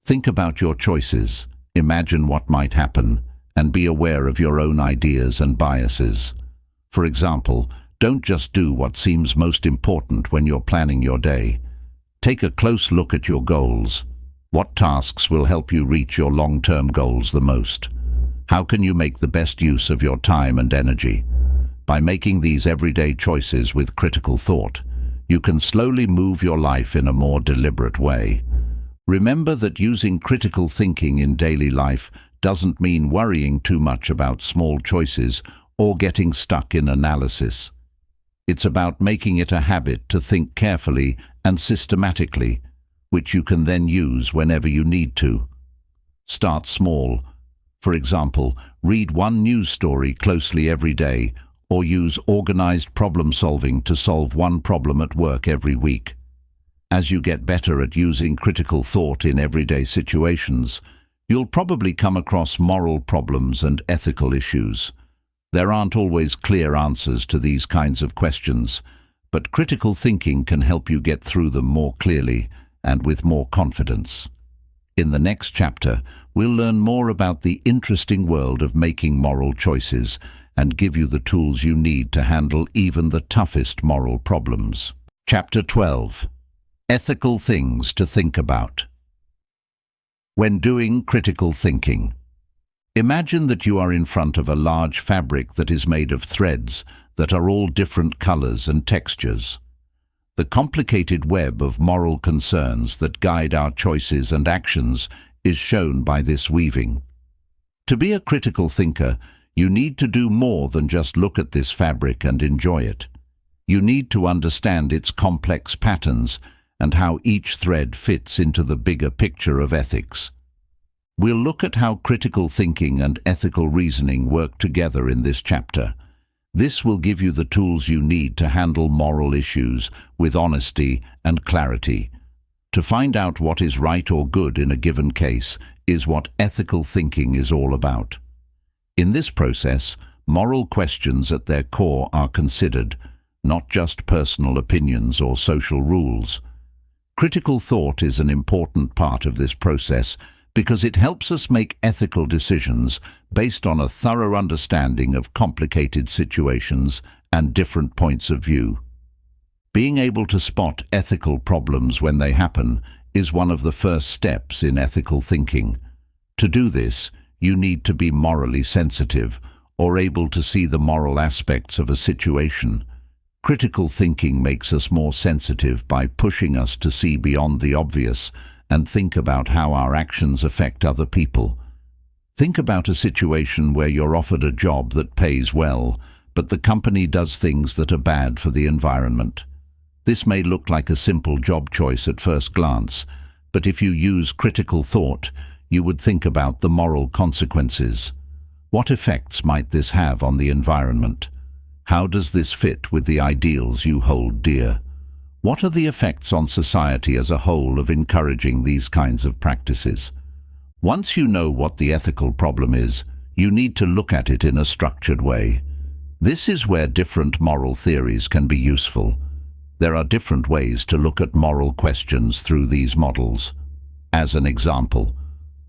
Think about your choices, imagine what might happen, and be aware of your own ideas and biases. For example, don't just do what seems most important when you're planning your day. Take a close look at your goals. What tasks will help you reach your long-term goals the most? How can you make the best use of your time and energy? By making these everyday choices with critical thought, you can slowly move your life in a more deliberate way. Remember that using critical thinking in daily life doesn't mean worrying too much about small choices or getting stuck in analysis. It's about making it a habit to think carefully and systematically, which you can then use whenever you need to. Start small. For example, read one news story closely every day, or use organized problem solving to solve one problem at work every week. As you get better at using critical thought in everyday situations, you'll probably come across moral problems and ethical issues. There aren't always clear answers to these kinds of questions, but critical thinking can help you get through them more clearly and with more confidence. In the next chapter, we'll learn more about the interesting world of making moral choices and give you the tools you need to handle even the toughest moral problems. Chapter 12. Ethical things to think about. When doing critical thinking, imagine that you are in front of a large fabric that is made of threads that are all different colors and textures. The complicated web of moral concerns that guide our choices and actions is shown by this weaving. To be a critical thinker, you need to do more than just look at this fabric and enjoy it. You need to understand its complex patterns and how each thread fits into the bigger picture of ethics. We'll look at how critical thinking and ethical reasoning work together in this chapter. This will give you the tools you need to handle moral issues with honesty and clarity. To find out what is right or good in a given case is what ethical thinking is all about. In this process, moral questions at their core are considered, not just personal opinions or social rules. Critical thought is an important part of this process because it helps us make ethical decisions based on a thorough understanding of complicated situations and different points of view. Being able to spot ethical problems when they happen is one of the first steps in ethical thinking. To do this, you need to be morally sensitive or able to see the moral aspects of a situation. Critical thinking makes us more sensitive by pushing us to see beyond the obvious and think about how our actions affect other people. Think about a situation where you're offered a job that pays well, but the company does things that are bad for the environment. This may look like a simple job choice at first glance, but if you use critical thought, you would think about the moral consequences. What effects might this have on the environment? How does this fit with the ideals you hold dear? What are the effects on society as a whole of encouraging these kinds of practices? Once you know what the ethical problem is, you need to look at it in a structured way. This is where different moral theories can be useful. There are different ways to look at moral questions through these models. As an example,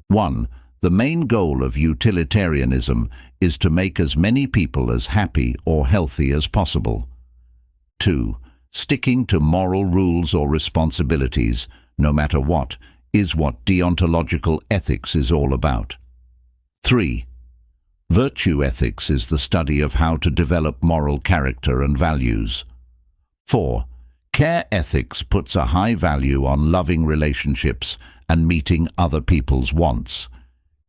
1. The main goal of utilitarianism is to make as many people as happy or healthy as possible. 2. Sticking to moral rules or responsibilities, no matter what, is what deontological ethics is all about. 3. Virtue ethics is the study of how to develop moral character and values. 4. Care ethics puts a high value on loving relationships and meeting other people's wants.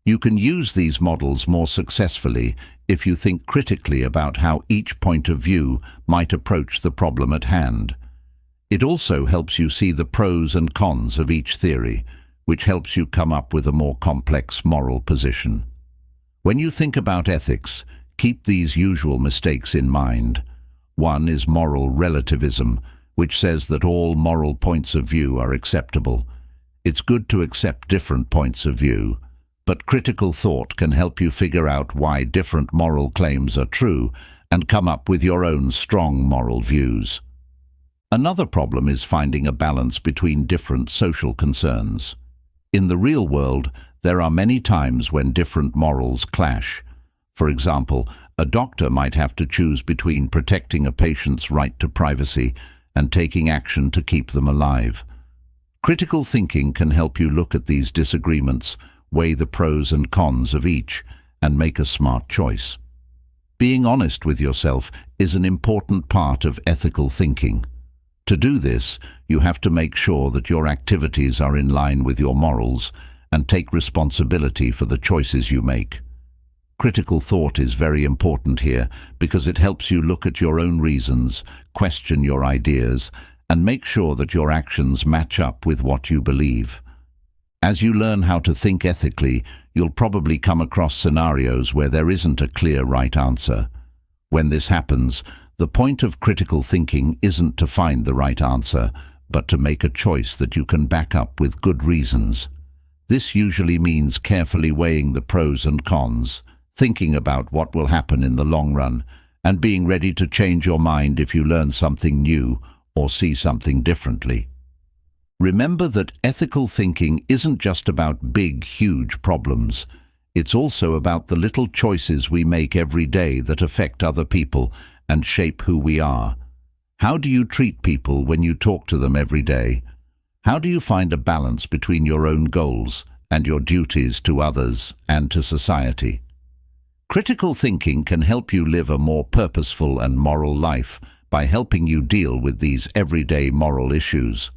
You can use these models more successfully if you think critically about how each point of view might approach the problem at hand. It also helps you see the pros and cons of each theory, which helps you come up with a more complex moral position. When you think about ethics, keep these usual mistakes in mind. 1 is moral relativism, which says that all moral points of view are acceptable. It's good to accept different points of view, but critical thought can help you figure out why different moral claims are true and come up with your own strong moral views. Another problem is finding a balance between different social concerns. In the real world, there are many times when different morals clash. For example, a doctor might have to choose between protecting a patient's right to privacy and taking action to keep them alive. Critical thinking can help you look at these disagreements, weigh the pros and cons of each, and make a smart choice. Being honest with yourself is an important part of ethical thinking. To do this, you have to make sure that your activities are in line with your morals and take responsibility for the choices you make. Critical thought is very important here because it helps you look at your own reasons, question your ideas, and make sure that your actions match up with what you believe. As you learn how to think ethically, you'll probably come across scenarios where there isn't a clear right answer. When this happens, the point of critical thinking isn't to find the right answer, but to make a choice that you can back up with good reasons. This usually means carefully weighing the pros and cons, thinking about what will happen in the long run, and being ready to change your mind if you learn something new or see something differently. Remember that ethical thinking isn't just about big, huge problems. It's also about the little choices we make every day that affect other people and shape who we are. How do you treat people when you talk to them every day? How do you find a balance between your own goals and your duties to others and to society? Critical thinking can help you live a more purposeful and moral life by helping you deal with these everyday moral issues.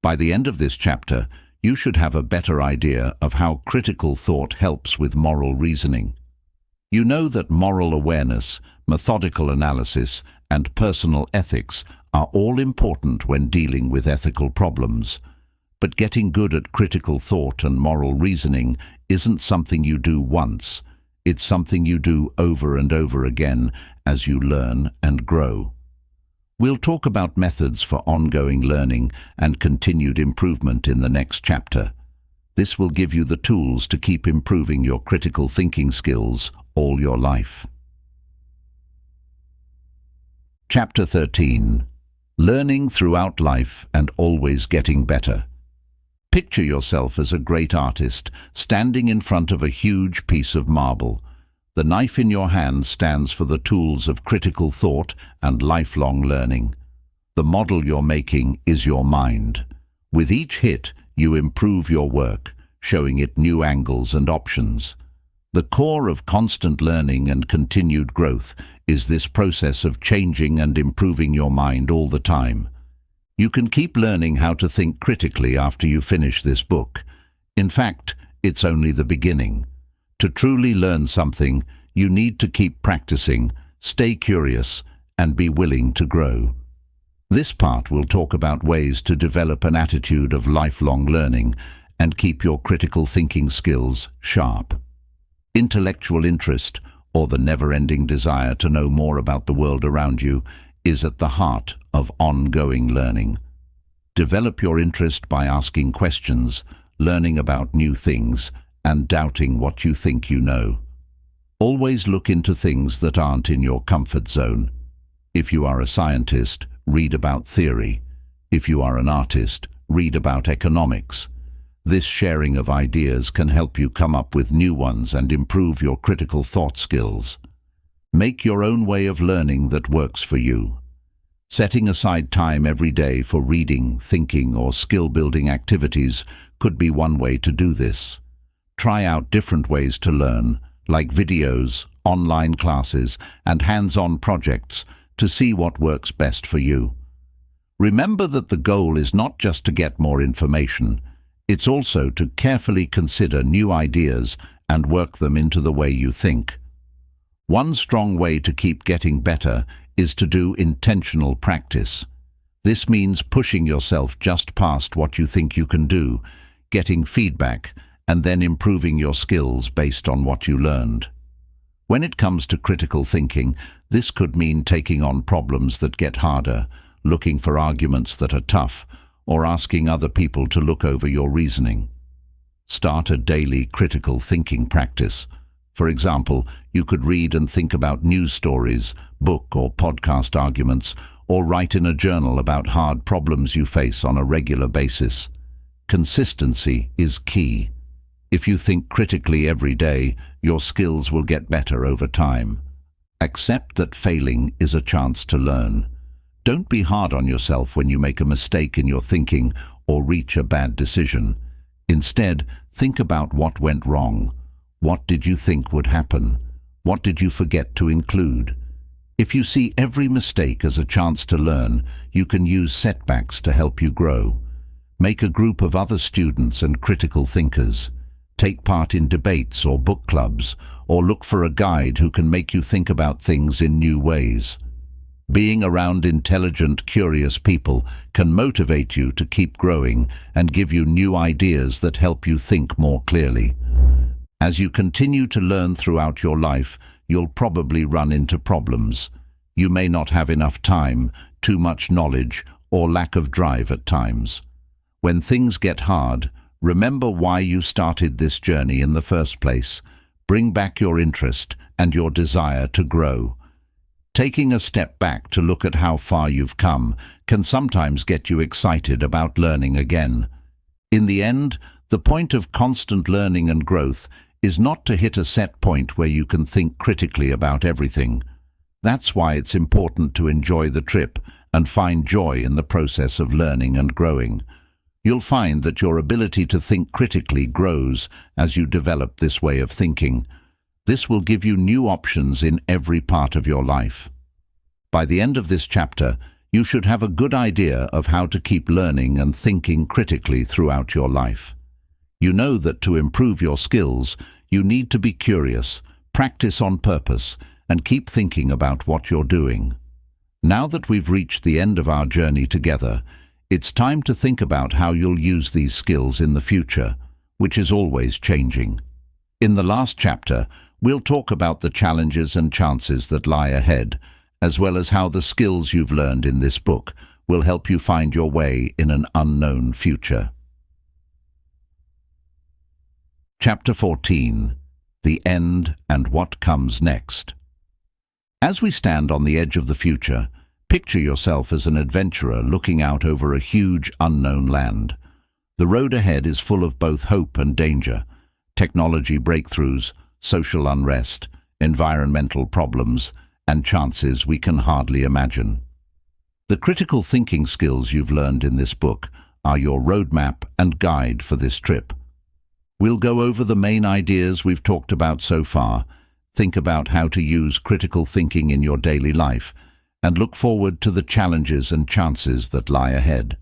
By the end of this chapter, you should have a better idea of how critical thought helps with moral reasoning. You know that moral awareness, methodical analysis, and personal ethics are all important when dealing with ethical problems. But getting good at critical thought and moral reasoning isn't something you do once. It's something you do over and over again as you learn and grow. We'll talk about methods for ongoing learning and continued improvement in the next chapter. This will give you the tools to keep improving your critical thinking skills all your life. Chapter 13. Learning throughout life and always getting better. Picture yourself as a great artist standing in front of a huge piece of marble. The knife in your hand stands for the tools of critical thought and lifelong learning. The model you're making is your mind. With each hit, you improve your work, showing it new angles and options. The core of constant learning and continued growth is this process of changing and improving your mind all the time. You can keep learning how to think critically after you finish this book. In fact, it's only the beginning. To truly learn something, you need to keep practicing, stay curious, and be willing to grow. This part will talk about ways to develop an attitude of lifelong learning and keep your critical thinking skills sharp. Intellectual interest, or the never-ending desire to know more about the world around you, is at the heart of ongoing learning. Develop your interest by asking questions, learning about new things, and doubting what you think you know. Always look into things that aren't in your comfort zone. If you are a scientist, read about theory. If you are an artist, read about economics. This sharing of ideas can help you come up with new ones and improve your critical thought skills. Make your own way of learning that works for you. Setting aside time every day for reading, thinking, or skill-building activities could be one way to do this. Try out different ways to learn, like videos, online classes, and hands-on projects, to see what works best for you. Remember that the goal is not just to get more information, it's also to carefully consider new ideas and work them into the way you think. One strong way to keep getting better is to do intentional practice. This means pushing yourself just past what you think you can do, getting feedback, and then improving your skills based on what you learned. When it comes to critical thinking, this could mean taking on problems that get harder, looking for arguments that are tough, or asking other people to look over your reasoning. Start a daily critical thinking practice. For example, you could read and think about news stories, book or podcast arguments, or write in a journal about hard problems you face on a regular basis. Consistency is key. If you think critically every day, your skills will get better over time. Accept that failing is a chance to learn. Don't be hard on yourself when you make a mistake in your thinking or reach a bad decision. Instead, think about what went wrong. What did you think would happen? What did you forget to include? If you see every mistake as a chance to learn, you can use setbacks to help you grow. Make a group of other students and critical thinkers. Take part in debates or book clubs, or look for a guide who can make you think about things in new ways. Being around intelligent, curious people can motivate you to keep growing and give you new ideas that help you think more clearly. As you continue to learn throughout your life, you'll probably run into problems. You may not have enough time, too much knowledge, or lack of drive at times. When things get hard, remember why you started this journey in the first place. Bring back your interest and your desire to grow. Taking a step back to look at how far you've come can sometimes get you excited about learning again. In the end, the point of constant learning and growth is not to hit a set point where you can think critically about everything. That's why it's important to enjoy the trip and find joy in the process of learning and growing. You'll find that your ability to think critically grows as you develop this way of thinking. This will give you new options in every part of your life. By the end of this chapter, you should have a good idea of how to keep learning and thinking critically throughout your life. You know that to improve your skills, you need to be curious, practice on purpose, and keep thinking about what you're doing. Now that we've reached the end of our journey together, it's time to think about how you'll use these skills in the future, which is always changing. In the last chapter, we'll talk about the challenges and chances that lie ahead, as well as how the skills you've learned in this book will help you find your way in an unknown future. Chapter 14. The End and What Comes Next. As we stand on the edge of the future, picture yourself as an adventurer looking out over a huge, unknown land. The road ahead is full of both hope and danger, technology breakthroughs, social unrest, environmental problems, and chances we can hardly imagine. The critical thinking skills you've learned in this book are your roadmap and guide for this trip. We'll go over the main ideas we've talked about so far, think about how to use critical thinking in your daily life, and look forward to the challenges and chances that lie ahead.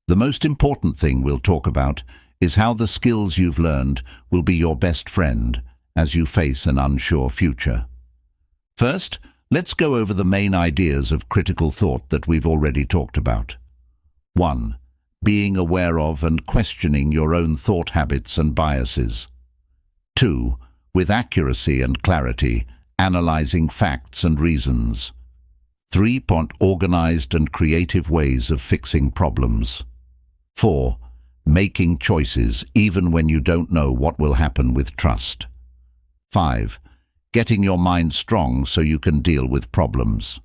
The most important thing we'll talk about is how the skills you've learned will be your best friend as you face an unsure future. First, let's go over the main ideas of critical thought that we've already talked about. 1. Being aware of and questioning your own thought habits and biases. 2. With accuracy and clarity, analyzing facts and reasons. 3. Organized and creative ways of fixing problems. 4. Making choices even when you don't know what will happen with trust. 5. Getting your mind strong so you can deal with problems.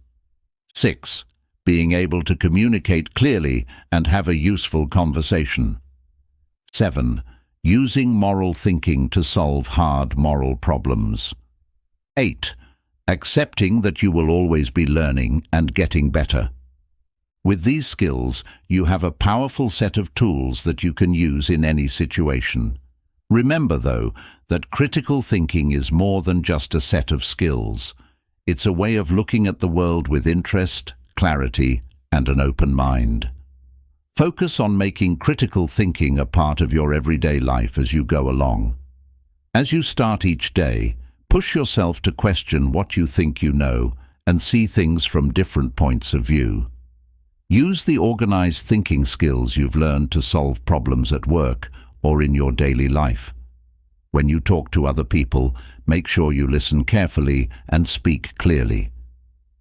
6. Being able to communicate clearly and have a useful conversation. 7. Using moral thinking to solve hard moral problems. 8. Accepting that you will always be learning and getting better. With these skills, you have a powerful set of tools that you can use in any situation. Remember, though, that critical thinking is more than just a set of skills. It's a way of looking at the world with interest, clarity, and an open mind. Focus on making critical thinking a part of your everyday life as you go along. As you start each day, push yourself to question what you think you know and see things from different points of view. Use the organized thinking skills you've learned to solve problems at work or in your daily life. When you talk to other people, make sure you listen carefully and speak clearly.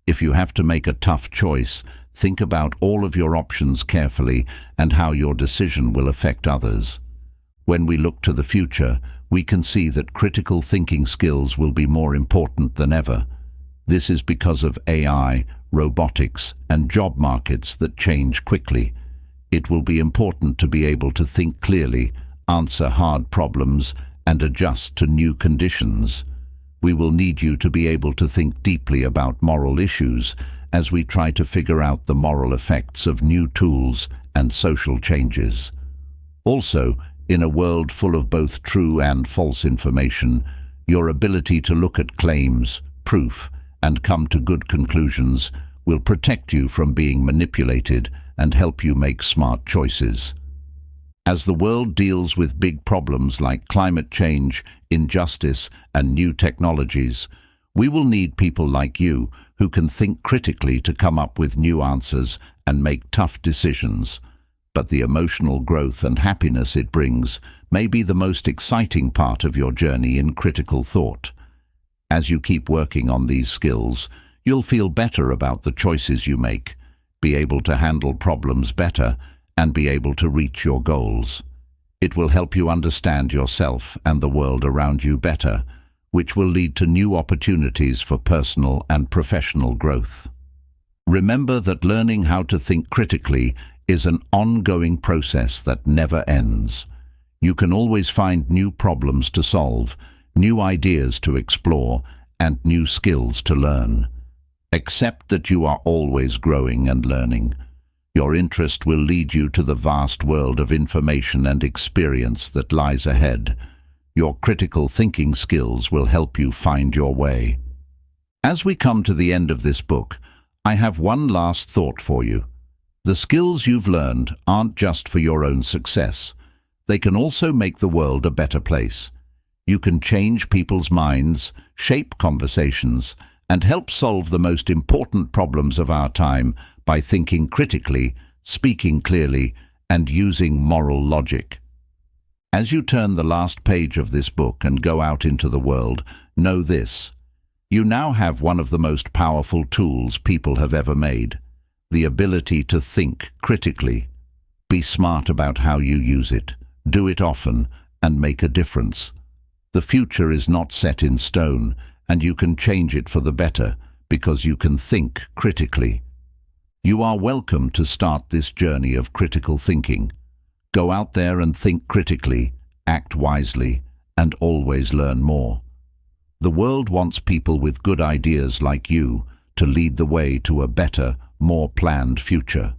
If you have to make a tough choice, think about all of your options carefully and how your decision will affect others. When we look to the future, we can see that critical thinking skills will be more important than ever. This is because of AI, robotics, and job markets that change quickly. It will be important to be able to think clearly, answer hard problems, and adjust to new conditions. We will need you to be able to think deeply about moral issues as we try to figure out the moral effects of new tools and social changes. Also, in a world full of both true and false information, your ability to look at claims, proof, and come to good conclusions will protect you from being manipulated and help you make smart choices. As the world deals with big problems like climate change, injustice, and new technologies, we will need people like you who can think critically to come up with new answers and make tough decisions. But the emotional growth and happiness it brings may be the most exciting part of your journey in critical thought. As you keep working on these skills, you'll feel better about the choices you make, be able to handle problems better, and be able to reach your goals. It will help you understand yourself and the world around you better, which will lead to new opportunities for personal and professional growth. Remember that learning how to think critically is an ongoing process that never ends. You can always find new problems to solve, new ideas to explore, and new skills to learn. Accept that you are always growing and learning. Your interest will lead you to the vast world of information and experience that lies ahead. Your critical thinking skills will help you find your way. As we come to the end of this book, I have one last thought for you. The skills you've learned aren't just for your own success. They can also make the world a better place. You can change people's minds, shape conversations, and help solve the most important problems of our time by thinking critically, speaking clearly, and using moral logic. As you turn the last page of this book and go out into the world, know this: you now have one of the most powerful tools people have ever made, the ability to think critically. Be smart about how you use it, do it often, and make a difference. The future is not set in stone, and you can change it for the better because you can think critically. You are welcome to start this journey of critical thinking. Go out there and think critically, act wisely, and always learn more. The world wants people with good ideas like you to lead the way to a better, more planned future.